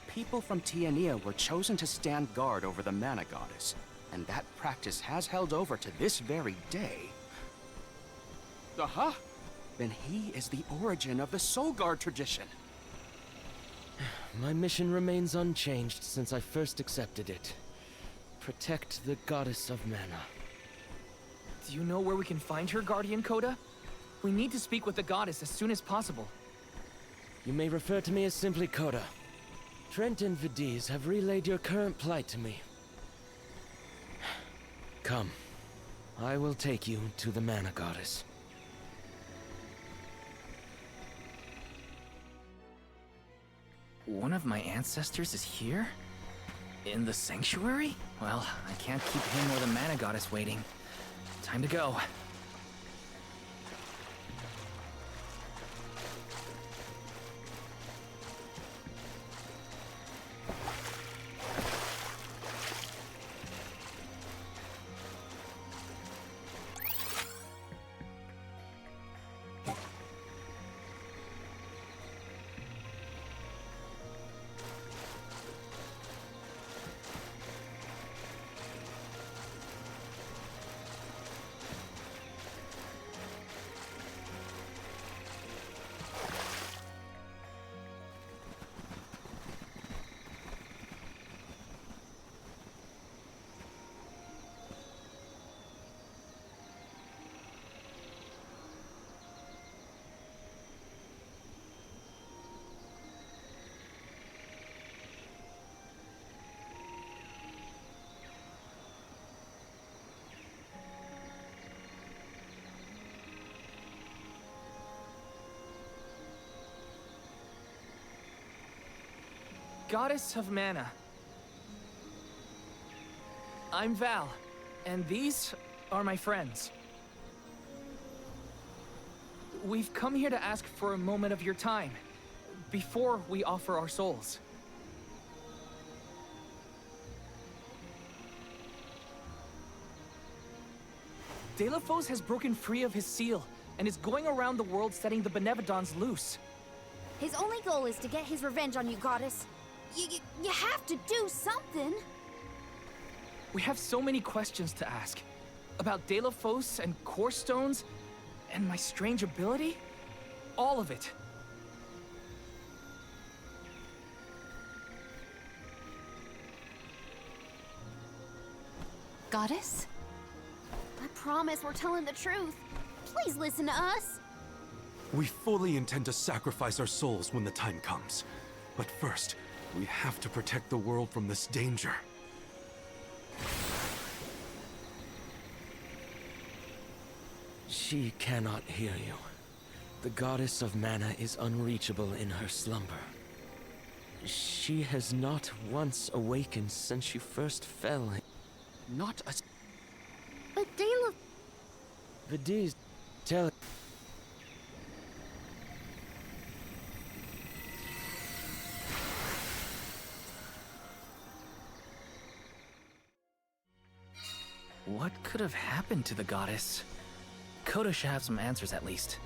people from Tiania were chosen to stand guard over the mana goddess, and that practice has held over to this very day. Aha! Then he is the origin of the Soul Guard tradition. My mission remains unchanged since I first accepted it. Protect the goddess of mana. Do you know where we can find her, Guardian Coda? We need to speak with the goddess as soon as possible. You may refer to me as simply Coda. Trent and Vidiz have relayed your current plight to me. Come. I will take you to the mana goddess. One of my ancestors is here? In the sanctuary? Well, I can't keep him or the mana goddess waiting. Time to go. Goddess of Mana. I'm Val, and these are my friends. We've come here to ask for a moment of your time, before we offer our souls. Delafos has broken free of his seal, and is going around the world setting the Benevodons loose. His only goal is to get his revenge on you, Goddess. You have to do something. We have so many questions to ask. About Delafos and Core Stones, and my strange ability. All of it. Goddess? I promise we're telling the truth. Please listen to us. We fully intend to sacrifice our souls when the time comes. But first, we have to protect the world from this danger. She cannot hear you. The goddess of mana is unreachable in her slumber. She has not once awakened since she first fell. Not a... But Dela... Vidiz, tell... What could have happened to the goddess? Coda should have some answers at least.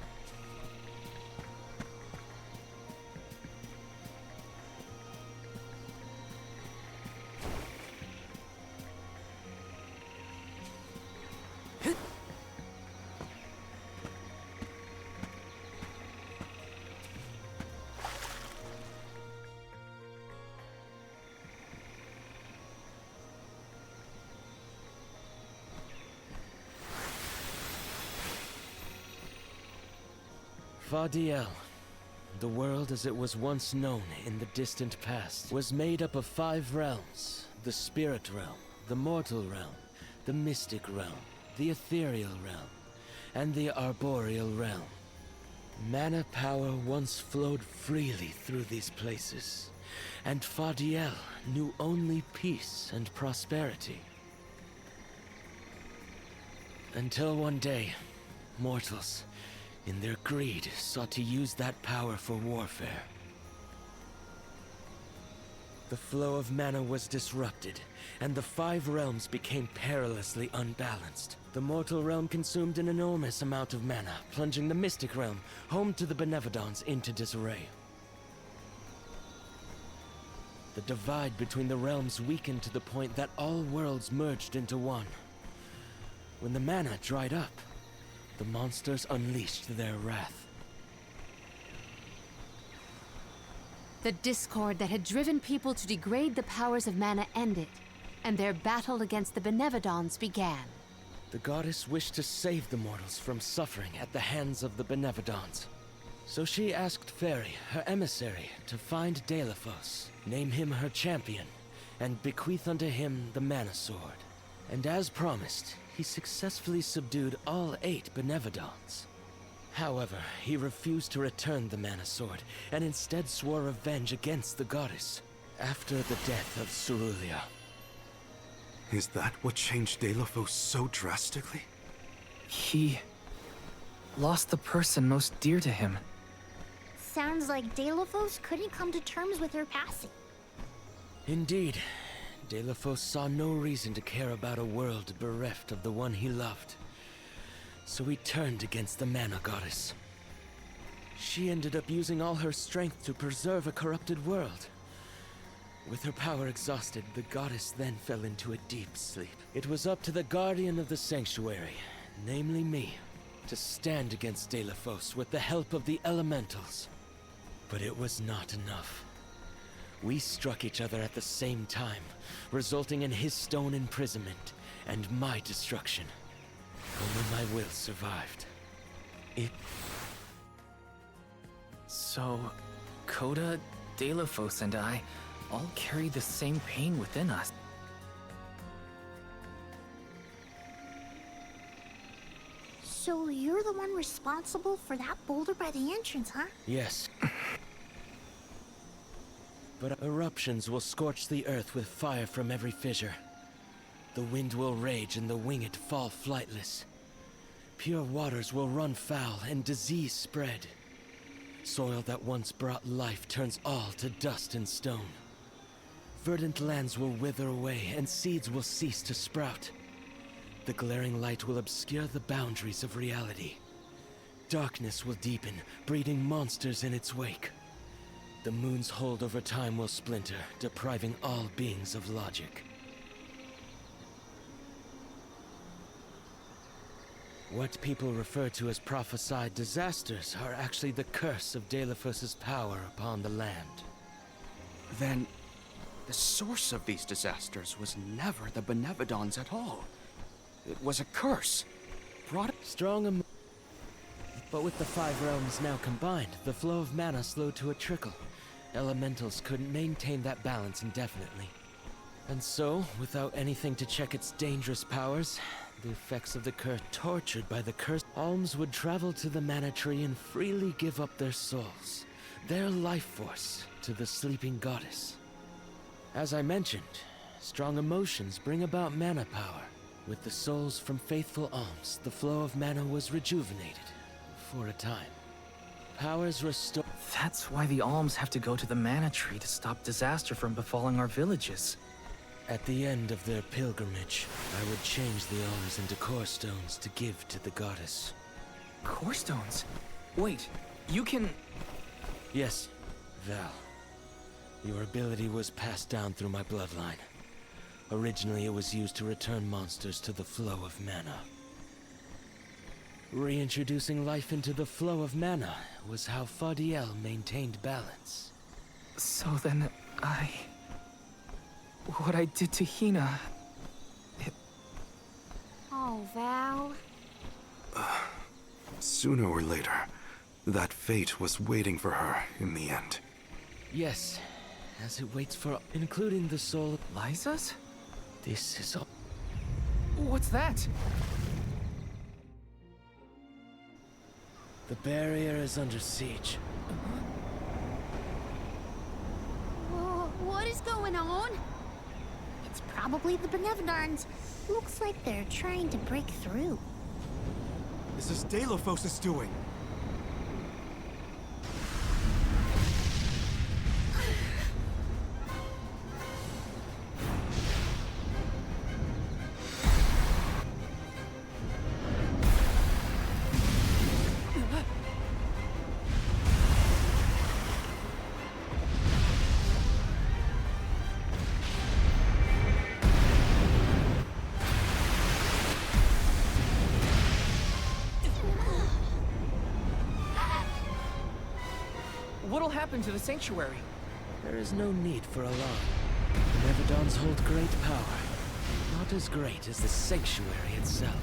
Fadiel, the world as it was once known in the distant past, was made up of 5 realms: the spirit realm, the mortal realm, the mystic realm, the ethereal realm, and the arboreal realm. Mana power once flowed freely through these places, and Fadiel knew only peace and prosperity. Until one day, mortals, in their greed, sought to use that power for warfare. The flow of mana was disrupted, and the 5 realms became perilously unbalanced. The mortal realm consumed an enormous amount of mana, plunging the mystic realm, home to the Benevodons, into disarray. The divide between the realms weakened to the point that all worlds merged into one. When the mana dried up, the monsters unleashed their wrath. The discord that had driven people to degrade the powers of mana ended, and their battle against the Benevodons began. The goddess wished to save the mortals from suffering at the hands of the Benevodons. So she asked Fairy, her emissary, to find Delafos, name him her champion, and bequeath unto him the Mana Sword. And as promised, he successfully subdued all 8 Benevodons. However, he refused to return the Mana Sword, and instead swore revenge against the goddess, after the death of Cerulia. Is that what changed Delafos so drastically? He lost the person most dear to him. Sounds like Delafos couldn't come to terms with her passing. Indeed, Delafos saw no reason to care about a world bereft of the one he loved. So he turned against the Mana Goddess. She ended up using all her strength to preserve a corrupted world. With her power exhausted, the goddess then fell into a deep sleep. It was up to the Guardian of the Sanctuary, namely me, to stand against Delafos with the help of the Elementals. But it was not enough. We struck each other at the same time, resulting in his stone imprisonment and my destruction. Only my will survived. So, Coda, Delafos, and I all carry the same pain within us. So you're the one responsible for that boulder by the entrance, huh? Yes. But eruptions will scorch the earth with fire from every fissure. The wind will rage and the winged fall flightless. Pure waters will run foul and disease spread. Soil that once brought life turns all to dust and stone. Verdant lands will wither away and seeds will cease to sprout. The glaring light will obscure the boundaries of reality. darkness will deepen, breeding monsters in its wake. The moon's hold over time will splinter, depriving all beings of logic. What people refer to as prophesied disasters are actually the curse of Delafos's power upon the land. Then, the source of these disasters was never the Benevodons at all. It was a curse. But with the 5 realms now combined, the flow of mana slowed to a trickle. Elementals couldn't maintain that balance indefinitely. And so, without anything to check its dangerous powers, the effects of the curse, tortured by the curse, alms would travel to the mana tree and freely give up their souls, their life force, to the sleeping goddess. As I mentioned, strong emotions bring about mana power. With the souls from faithful alms, the flow of mana was rejuvenated, for a time. Powers restored. That's why the alms have to go to the mana tree to stop disaster from befalling our villages. At the end of their pilgrimage, I would change the alms into core stones to give to the goddess. Core stones? Wait, you can... Yes, Val. Your ability was passed down through my bloodline. Originally, it was used to return monsters to the flow of mana. Reintroducing life into the flow of mana was how Fadiel maintained balance. So then, what I did to Hina... Oh, Val. Sooner or later, that fate was waiting for her in the end. Yes, as it waits for... including the soul... Liza's? This is all... What's that? The barrier is under siege. Whoa, what is going on? It's probably the Benevodons. Looks like they're trying to break through. This is Delafos' doing. What'll happen to the sanctuary? There is no need for alarm. The Benevodons hold great power. Not as great as the sanctuary itself.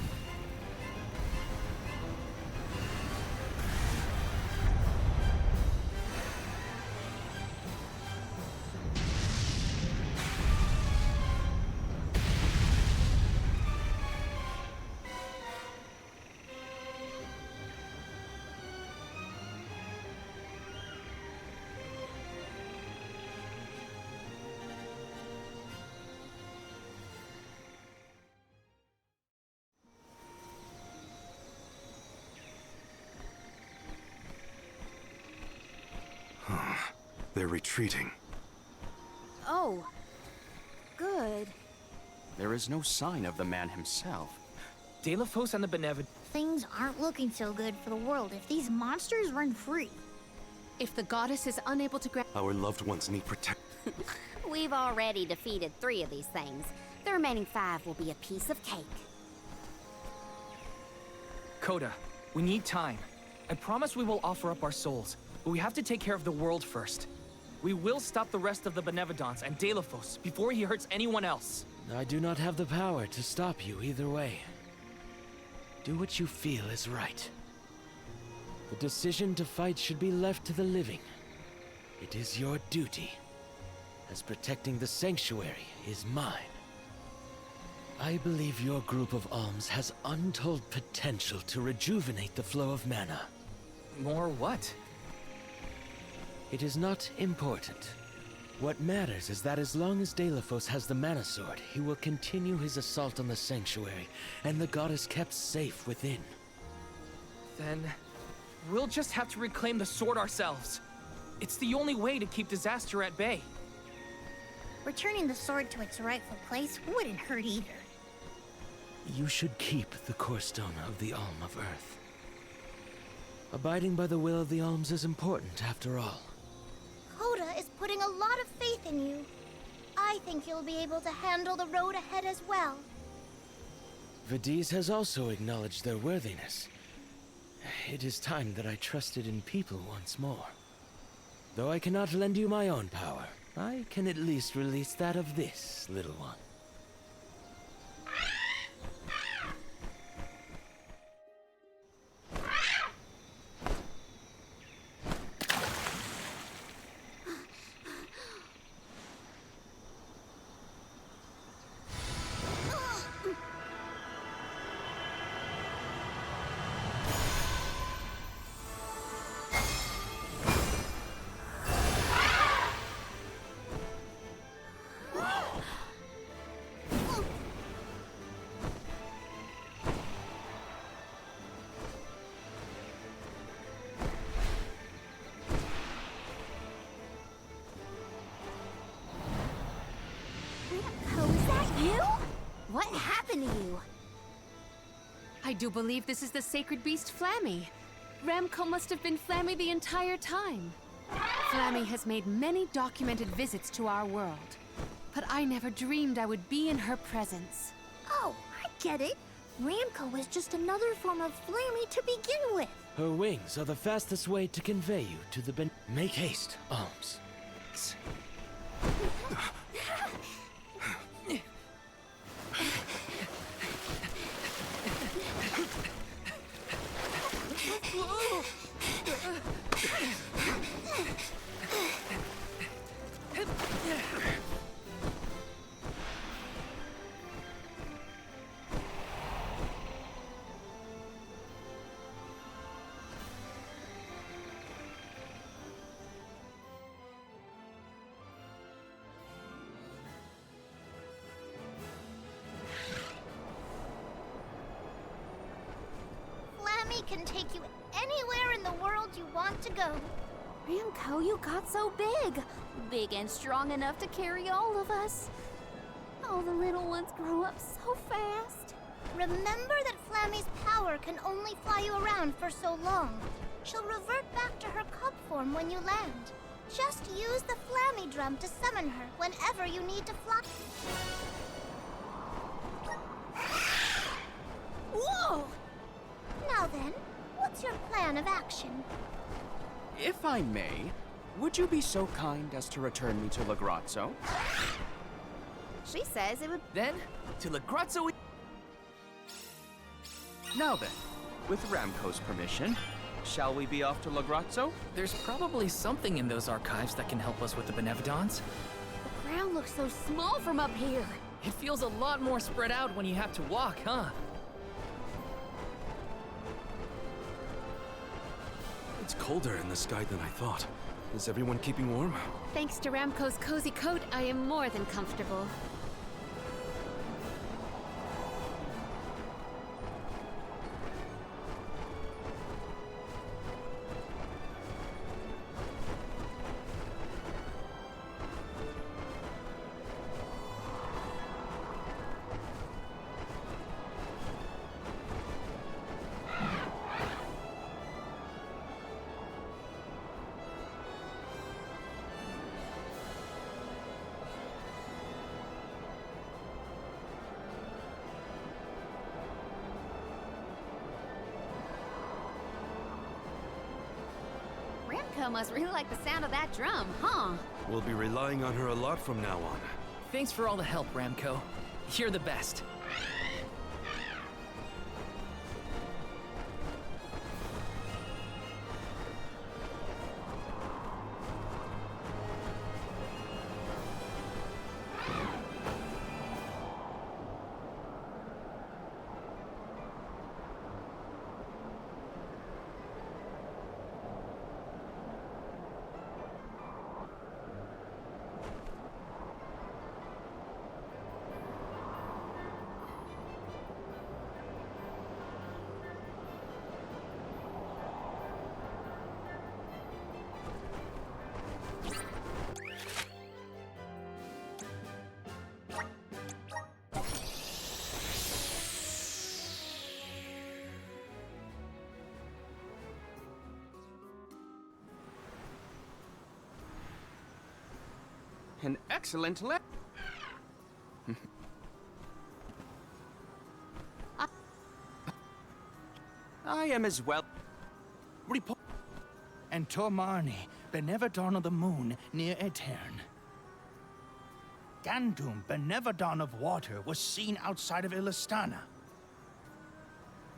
They're retreating. Oh. Good. There is no sign of the man himself. Delafos and the Benevodons... Things aren't looking so good for the world if these monsters run free. If the goddess is unable to grant... Our loved ones need protection. We've already defeated 3 of these things. The remaining 5 will be a piece of cake. Coda, we need time. I promise we will offer up our souls, but we have to take care of the world first. We will stop the rest of the Benevodons and Delafos before he hurts anyone else. I do not have the power to stop you either way. Do what you feel is right. The decision to fight should be left to the living. It is your duty, as protecting the sanctuary is mine. I believe your group of alms has untold potential to rejuvenate the flow of mana. More what? It is not important. What matters is that as long as Delafos has the mana sword, he will continue his assault on the sanctuary, and the goddess kept safe within. Then... we'll just have to reclaim the sword ourselves. It's the only way to keep disaster at bay. Returning the sword to its rightful place wouldn't hurt either. You should keep the core stone of the Alm of Earth. Abiding by the will of the alms is important, after all. Coda is putting a lot of faith in you. I think you'll be able to handle the road ahead as well. Vidiz has also acknowledged their worthiness. It is time that I trusted in people once more. Though I cannot lend you my own power, I can at least release that of this little one. What happened to you? I do believe this is the sacred beast Flammy. Ramco must have been Flammy the entire time. Flammy has made many documented visits to our world, but I never dreamed I would be in her presence. Oh, I get it. Ramco is just another form of Flammy to begin with. Her wings are the fastest way to convey you to the Make haste, Alms. Flammy can take you anywhere in the world you want to go. Ramco, you got so big. Big and strong enough to carry all of us. All the little ones grow up so fast. Remember that Flammy's power can only fly you around for so long. She'll revert back to her cub form when you land. Just use the Flammy drum to summon her whenever you need to fly. Whoa! Now then, what's your plan of action? If I may, would you be so kind as to return me to Lagrazzo? She says it would... Then, to Lagrazzo... Now then, with Ramco's permission, shall we be off to Lagrazzo? There's probably something in those archives that can help us with the Benevodons. The ground looks so small from up here. It feels a lot more spread out when you have to walk, huh? It's colder in the sky than I thought. Is everyone keeping warm? Thanks to Ramco's cozy coat, I am more than comfortable. Ramco must really like the sound of that drum, huh? We'll be relying on her a lot from now on. Thanks for all the help, Ramco. You're the best. An excellent I am as well. Report. And Tormarni, Beneverdon of the Moon, near Etern. Gandum, Beneverdon of Water, was seen outside of Illistana.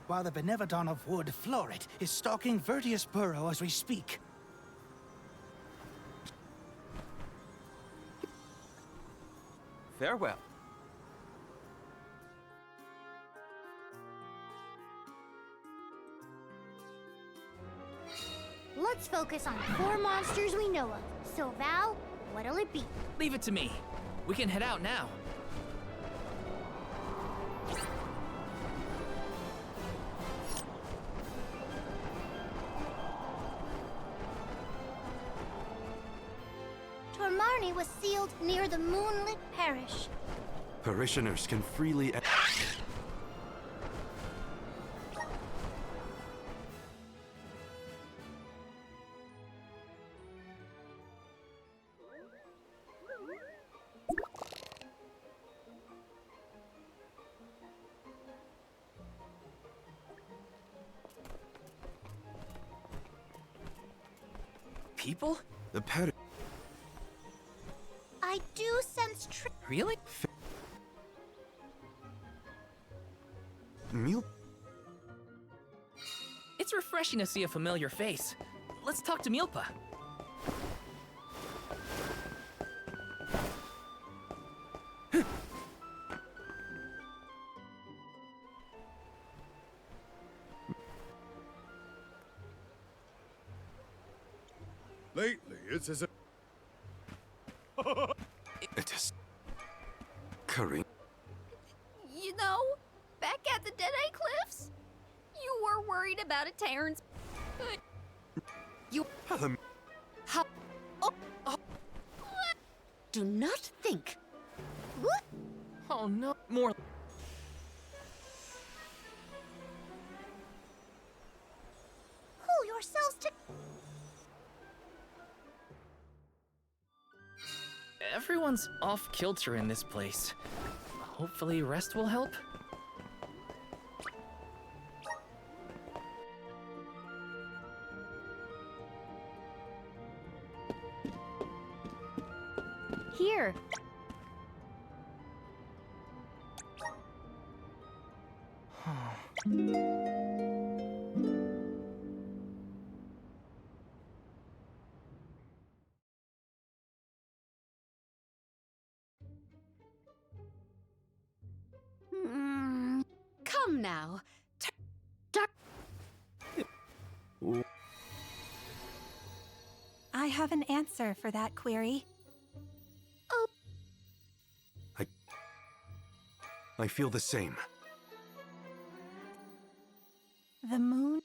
While the Beneverdon of Wood, Florit, is stalking Vertius Burrow as we speak. Farewell. Let's focus on 4 monsters we know of. So, Val, what'll it be? Leave it to me. We can head out now. Tormarni was sealed near the Moonlit Parish. Parishioners can freely... People? The pet... I do sense Really? Mule... It's refreshing to see a familiar face. Let's talk to Milpa. Lately, it's as if... It is... Curry. You know, back at the Deadeye Cliffs, you were worried about a Terran's... You... How... Do not think. What? Oh no, more... Pull yourselves to... Everyone's off kilter in this place. Hopefully rest will help. Here. Come now. I have an answer for that query. I feel the same. The moon?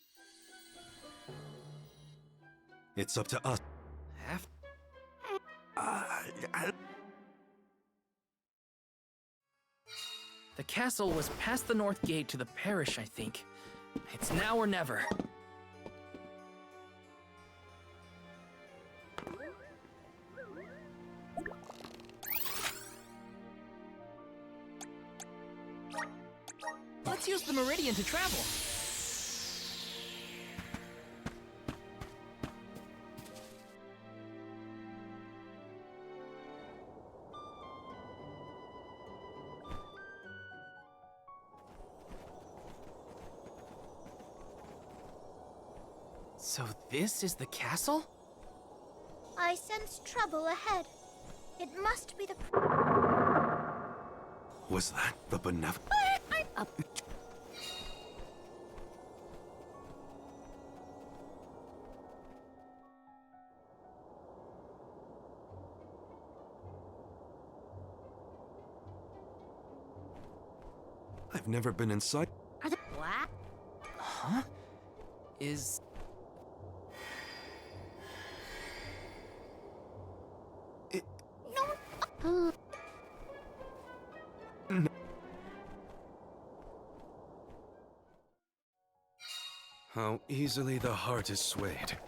It's up to us. The castle was past the north gate to the parish, I think. It's now or never. Let's use the meridian to travel. So this is the castle? I sense trouble ahead. It must be the... Was that the benevolent? I've never been inside. Are they black? Huh? Is... No. How easily the heart is swayed.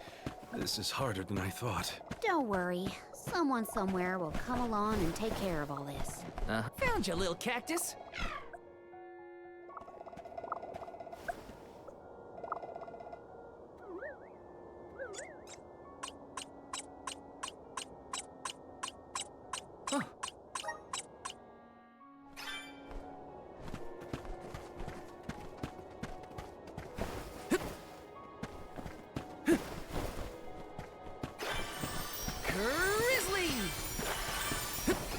This is harder than I thought. Don't worry. Someone somewhere will come along and take care of all this. Found you, little cactus. Huh. Grizzly!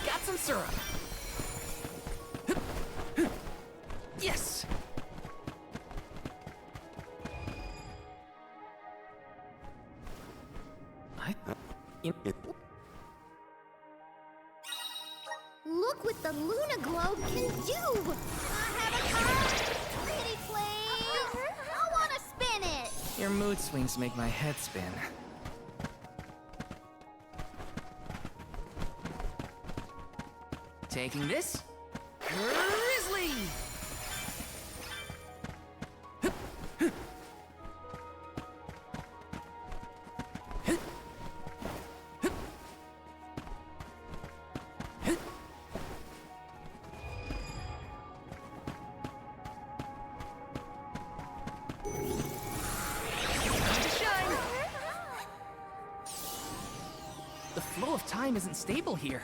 Got some syrup. Yes! Look what the Luna Globe can do! I have a car! Pretty please! I want to spin it! Your mood swings make my head spin. Taking this. Grizzly! The flow of time isn't stable here.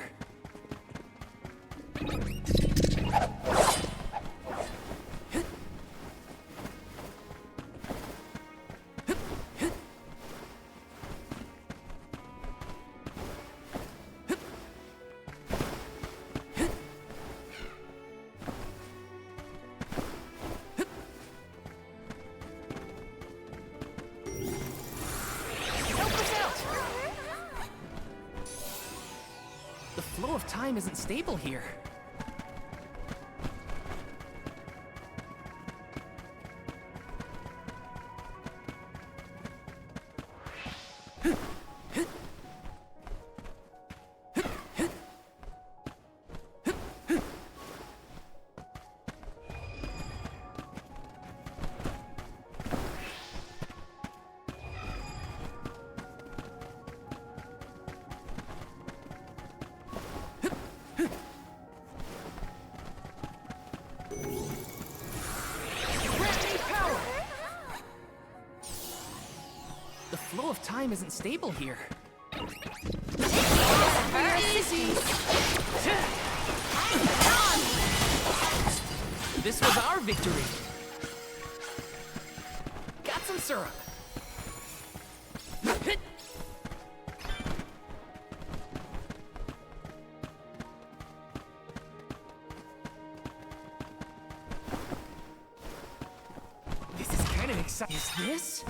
Help us out! The flow of time isn't stable here. The flow of time isn't stable here. Easy. This was our victory. Got some syrup. This is kind of exciting. Is this?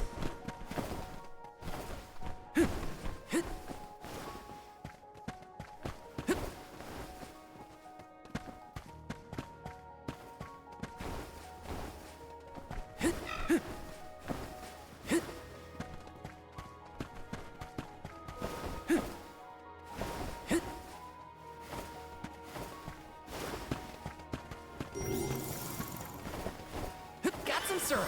Got some syrup.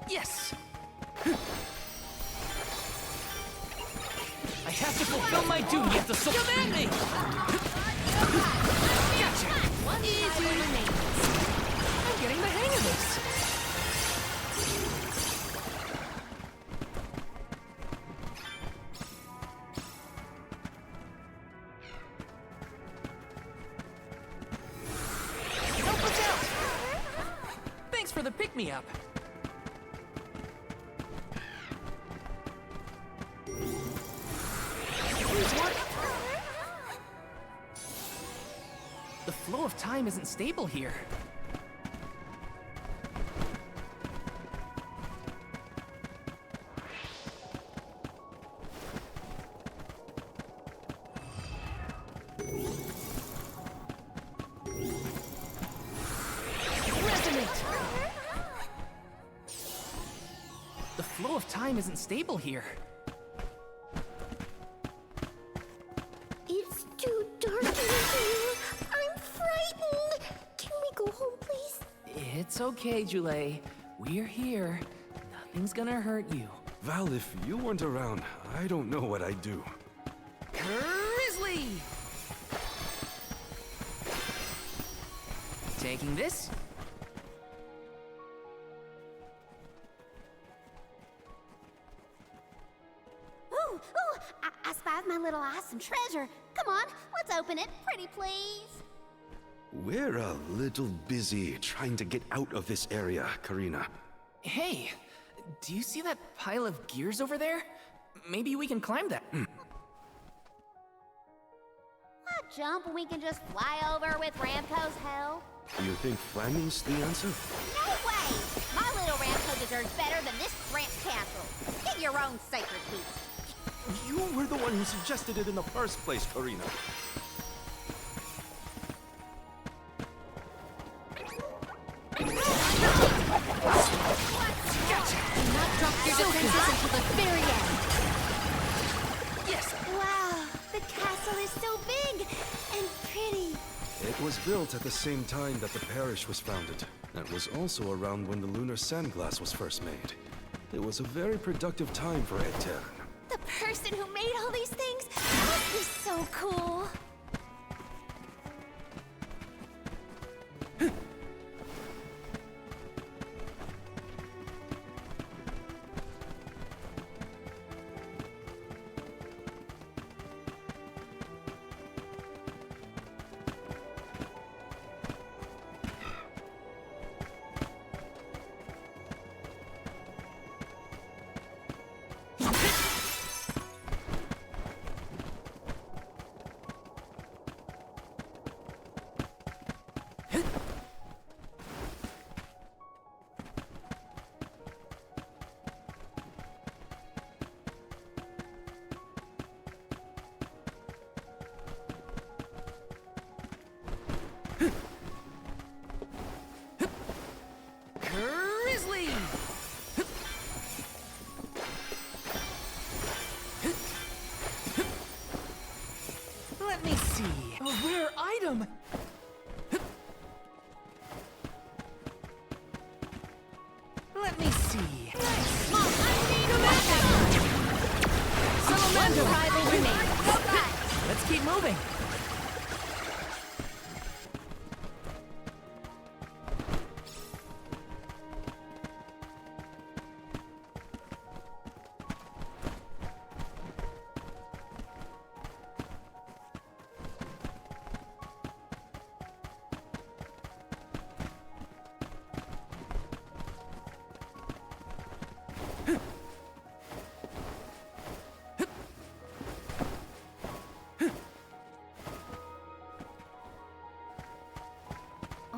Yes. I have to fulfill my duty as the soul. Come at me! Gotcha. One easy remains. I'm getting the hang of this. Help us out! Thanks for the pick-me-up. Please work. The flow of time isn't stable here. Resonate! The flow of time isn't stable here. It's too dark in here. I'm frightened. Can we go home, please? It's okay, Jule. We're here. Nothing's gonna hurt you. Val, if you weren't around, I don't know what I'd do. Grizzly! Taking this? Ooh, I spied my little awesome treasure. Come on, let's open it, pretty please. We're a little busy trying to get out of this area, Karina. Hey, do you see that pile of gears over there? Maybe we can climb that. Why jump when we can just fly over with Ramco's help? You think Flammy's the answer? No way! My little Ramco deserves better than this cramped castle. Get your own sacred beast. You were the one who suggested it in the first place, Karina. Gotcha! Do not drop your defenses until the very end. Yes! Wow, the castle is so big and pretty. It was built at the same time that the parish was founded. That was also around when the lunar sandglass was first made. It was a very productive time for Eter. The person who made all these things must be so cool. Grizzly! Let me see. A rare item! Let me see. One rival remains. Let's keep moving.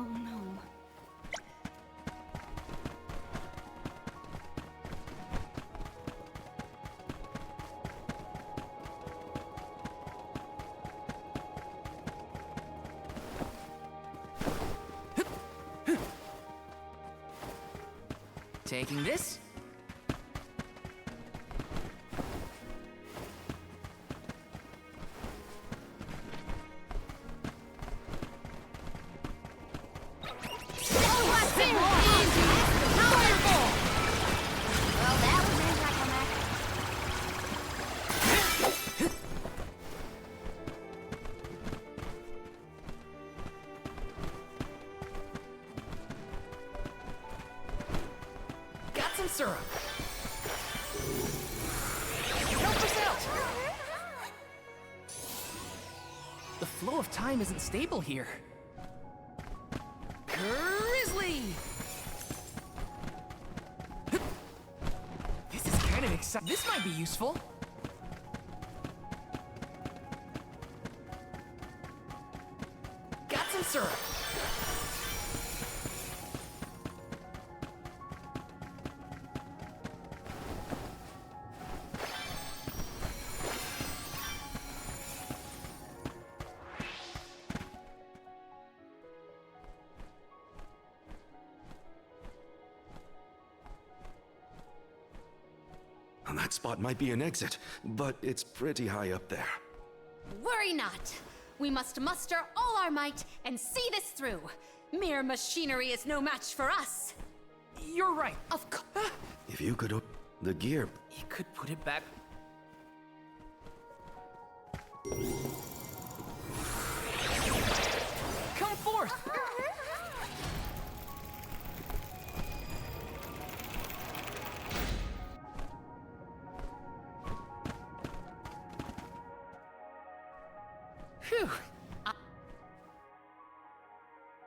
Oh no. Taking this? Got some syrup. Help us out! The flow of time isn't stable here. Grizzly! This is kind of exciting. This might be useful. Got some syrup. That spot might be an exit, but it's pretty high up there. Worry not. We must muster all our might and see this through. Mere machinery is no match for us. You're right. Of course. If you could... The gear... You could put it back. Come forth! Phew.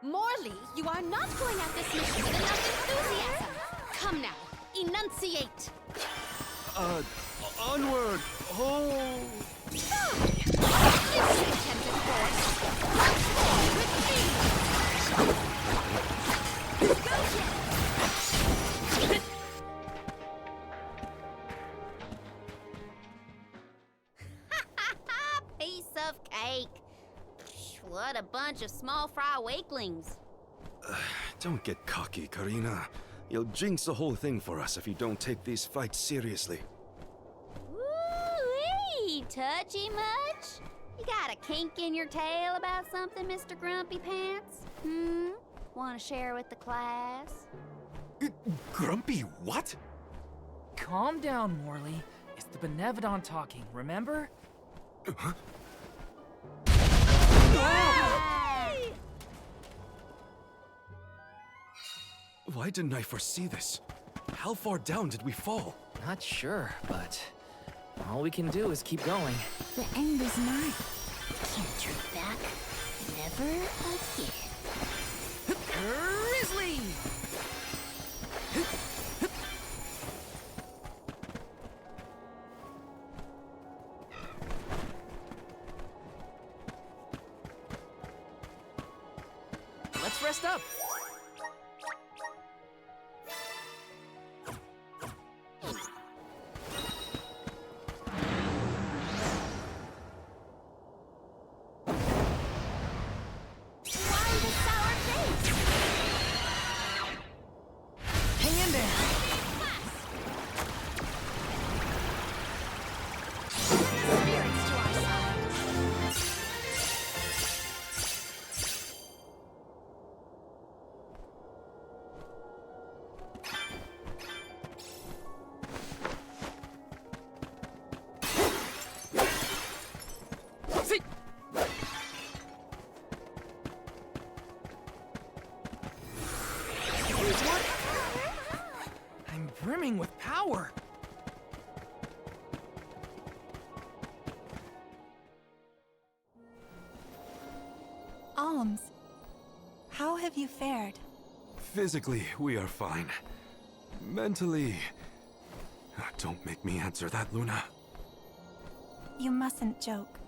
Morley, you are not going at this mission with enough enthusiasm. Come now, enunciate. Onward! Oh! Attempted force. Once more with me. Go get Piece of cake. What a bunch of small fry wakelings. Don't get cocky, Karina. You'll jinx the whole thing for us if you don't take these fights seriously. Woo-wee! Touchy much? You got a kink in your tail about something, Mr. Grumpy Pants? Want to share with the class? Grumpy what? Calm down, Morley. It's the Benevodon talking, remember? Huh? Why didn't I foresee this? How far down did we fall? Not sure, but all we can do is keep going. The end is nigh. Can't turn back. Never again. Grizzly! Let's rest up. I'm brimming with power. Alms, how have you fared? Physically, we are fine. Mentally... Don't make me answer that, Luna. You mustn't joke.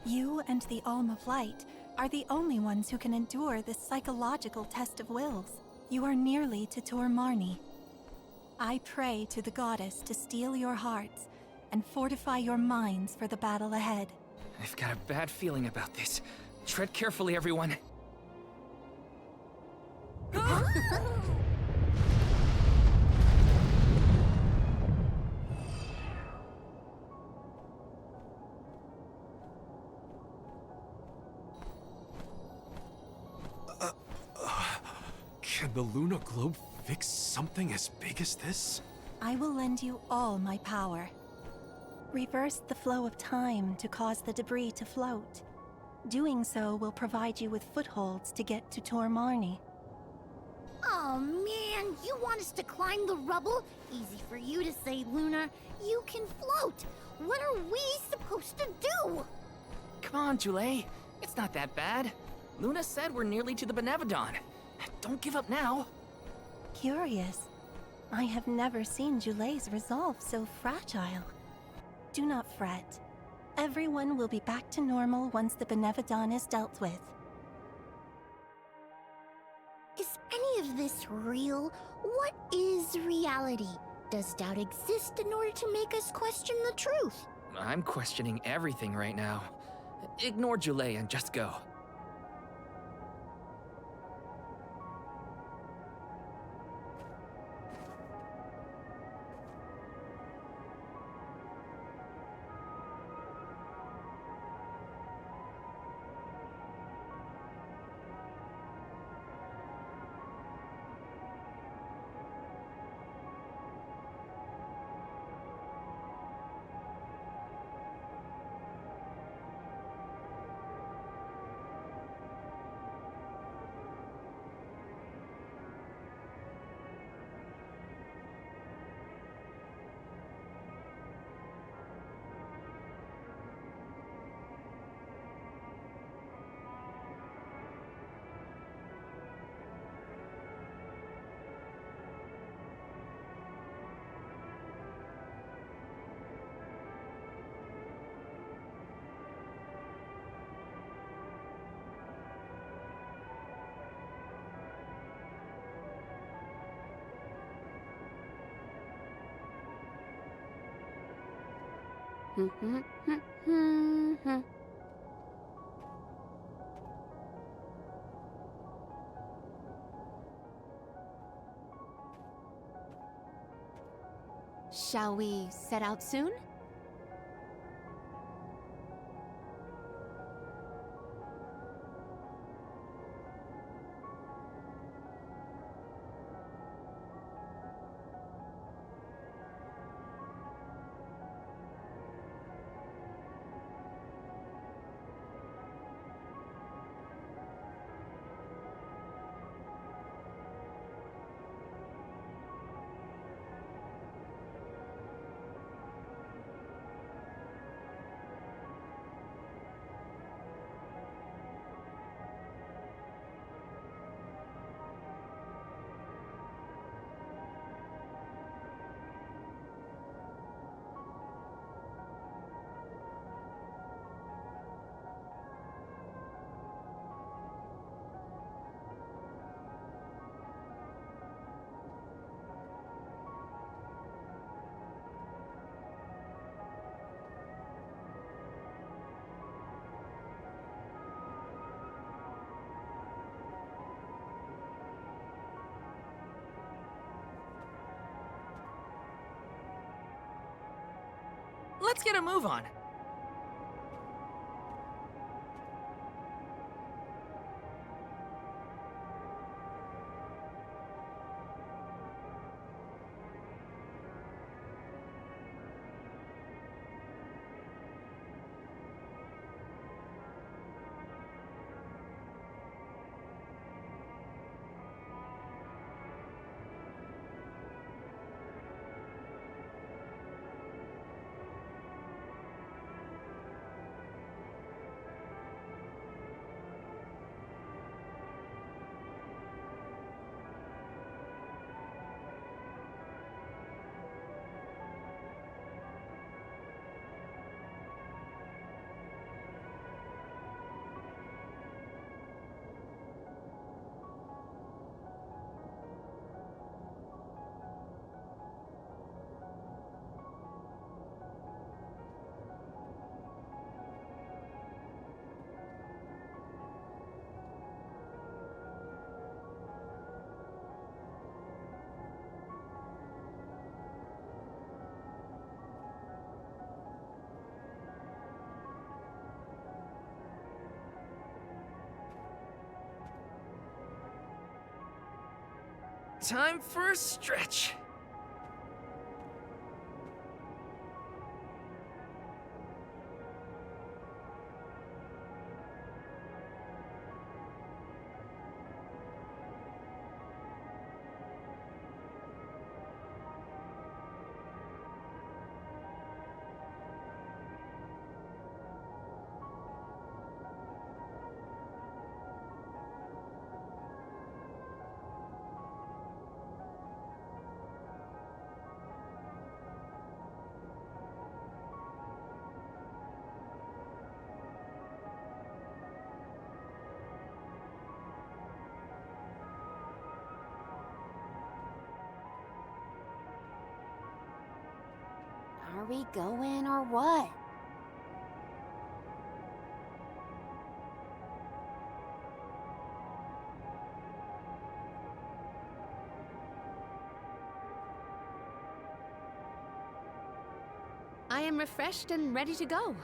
You and the Alm of Light are the only ones who can endure this psychological test of wills. You are nearly to Tor Marni. I pray to the goddess to steel your hearts and fortify your minds for the battle ahead. I've got a bad feeling about this. Tread carefully, everyone. Can the Luna Globe fix something as big as this? I will lend you all my power. Reverse the flow of time to cause the debris to float. Doing so will provide you with footholds to get to Tor Marni. Oh man, you want us to climb the rubble? Easy for you to say, Luna. You can float. What are we supposed to do? Come on, Jule. It's not that bad. Luna said we're nearly to the Benevodon. Don't give up now. Curious. I have never seen Jule's resolve so fragile. Do not fret. Everyone will be back to normal once the Benevodon is dealt with. Is any of this real? What is reality? Does doubt exist in order to make us question the truth? I'm questioning everything right now. Ignore Jule and just go. Shall we set out soon? Let's get a move on. Time for a stretch. Are we going or what? I am refreshed and ready to go.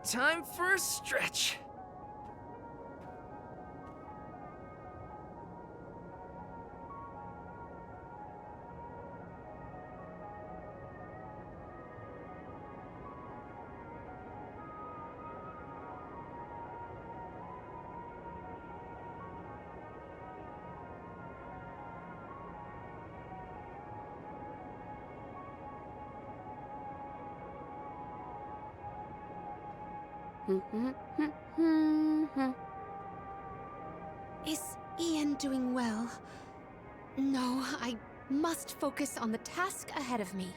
Time for a stretch. Is Ian doing well? No, I must focus on the task ahead of me.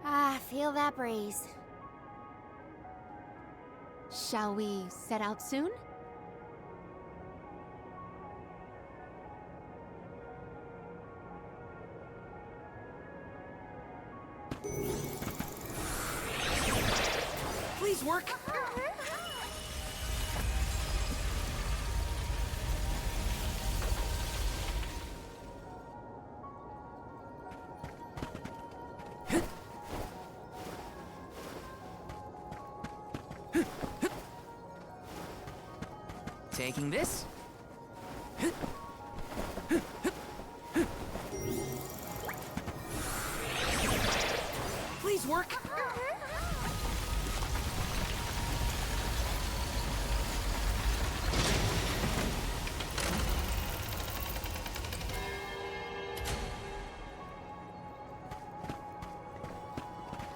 Ah, feel that breeze. Shall we set out soon? Please work. Taking this. Please work.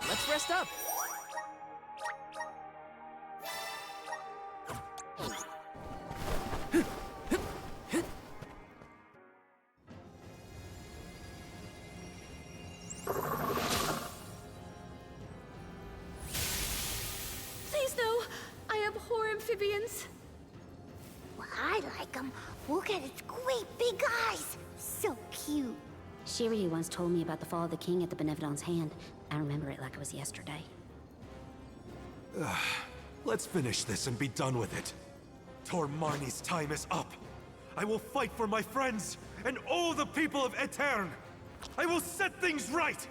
Let's rest up. Please no! I abhor amphibians. Well, I like them. Look at its great big eyes. So cute. Shiryu once told me about the fall of the king at the Benevolent's hand. I remember it like it was yesterday. Let's finish this and be done with it. Tormarni's time is up. I will fight for my friends and all the people of Aetern. I will set things right.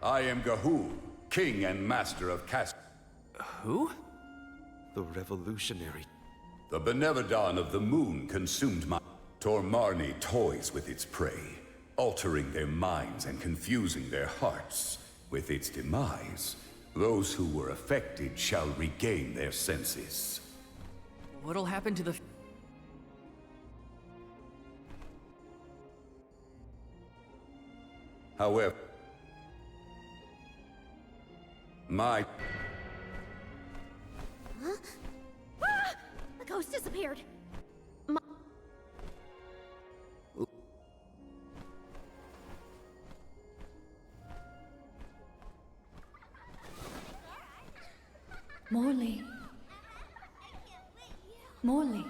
I am Gahul, king and master of Cast. Who? The revolutionary. The Benevodon of the moon consumed my... Tormarni toys with its prey, altering their minds and confusing their hearts. With its demise, those who were affected shall regain their senses. What'll happen to the... However, my... Huh? Ah! The ghost disappeared. Morley.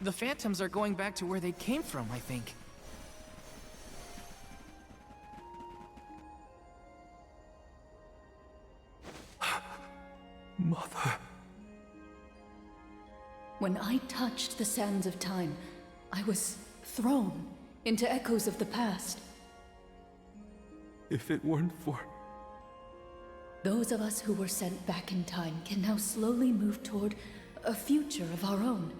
The phantoms are going back to where they came from, I think. Mother. When I touched the sands of time, I was thrown into echoes of the past. If it weren't for... Those of us who were sent back in time can now slowly move toward a future of our own.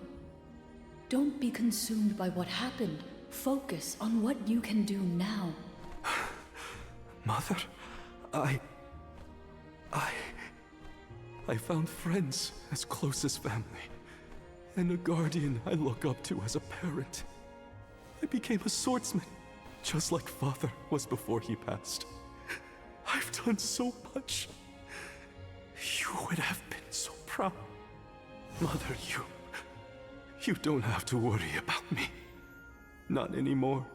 Don't be consumed by what happened. Focus on what you can do now. Mother, I found friends as close as family, and a guardian I look up to as a parent. I became a swordsman, just like Father was before he passed. I've done so much. You would have been so proud. Mother, you don't have to worry about me. Not anymore.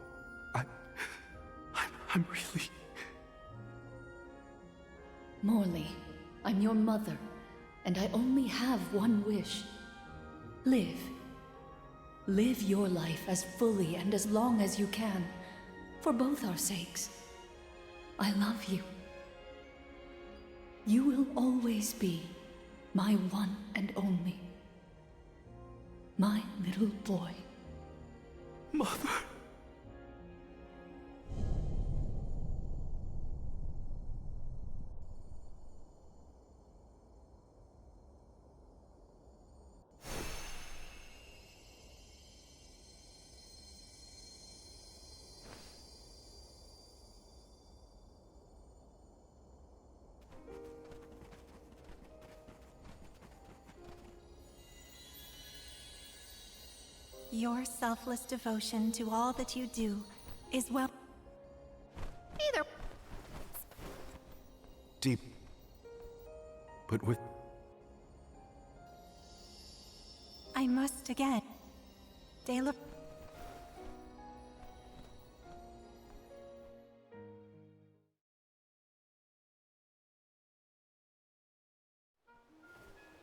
I'm really... Morley, I'm your mother, and I only have one wish. Live. Live your life as fully and as long as you can, for both our sakes. I love you. You will always be my one and only. My little boy. Mother! Your selfless devotion to all that you do is well... Either. Deep. But with... I must again.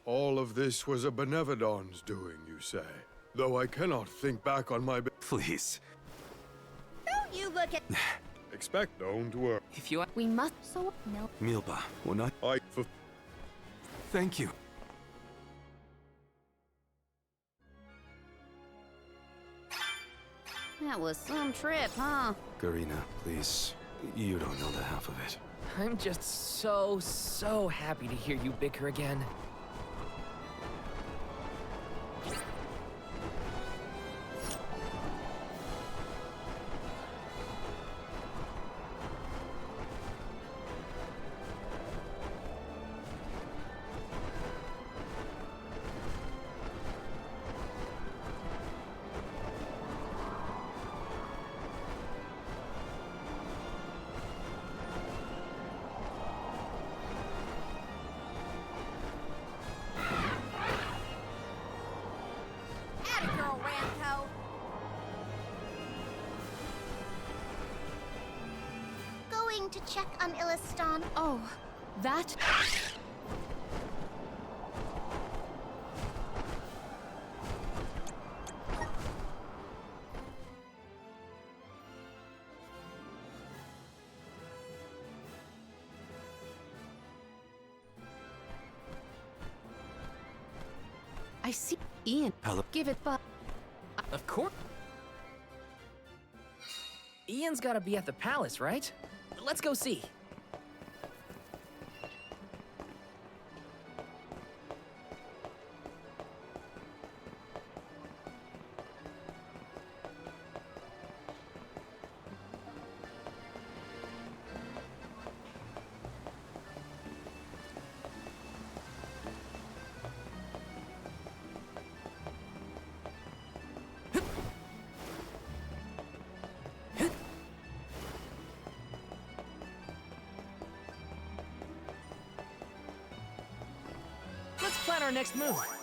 All of this was a Benevodon's doing, you say? Though I cannot think back on my... Please. Don't you look at... Expect don't worry. If you... We must so... No. Milba, when I... Thank you. That was some trip, huh? Garina, please. You don't know the half of it. I'm just so happy to hear you bicker again. To check on Illistan. Oh, that... I see Ian. Hello. Give it back. Of course. Ian's gotta be at the palace, right? Let's go see. Let's plan our next move.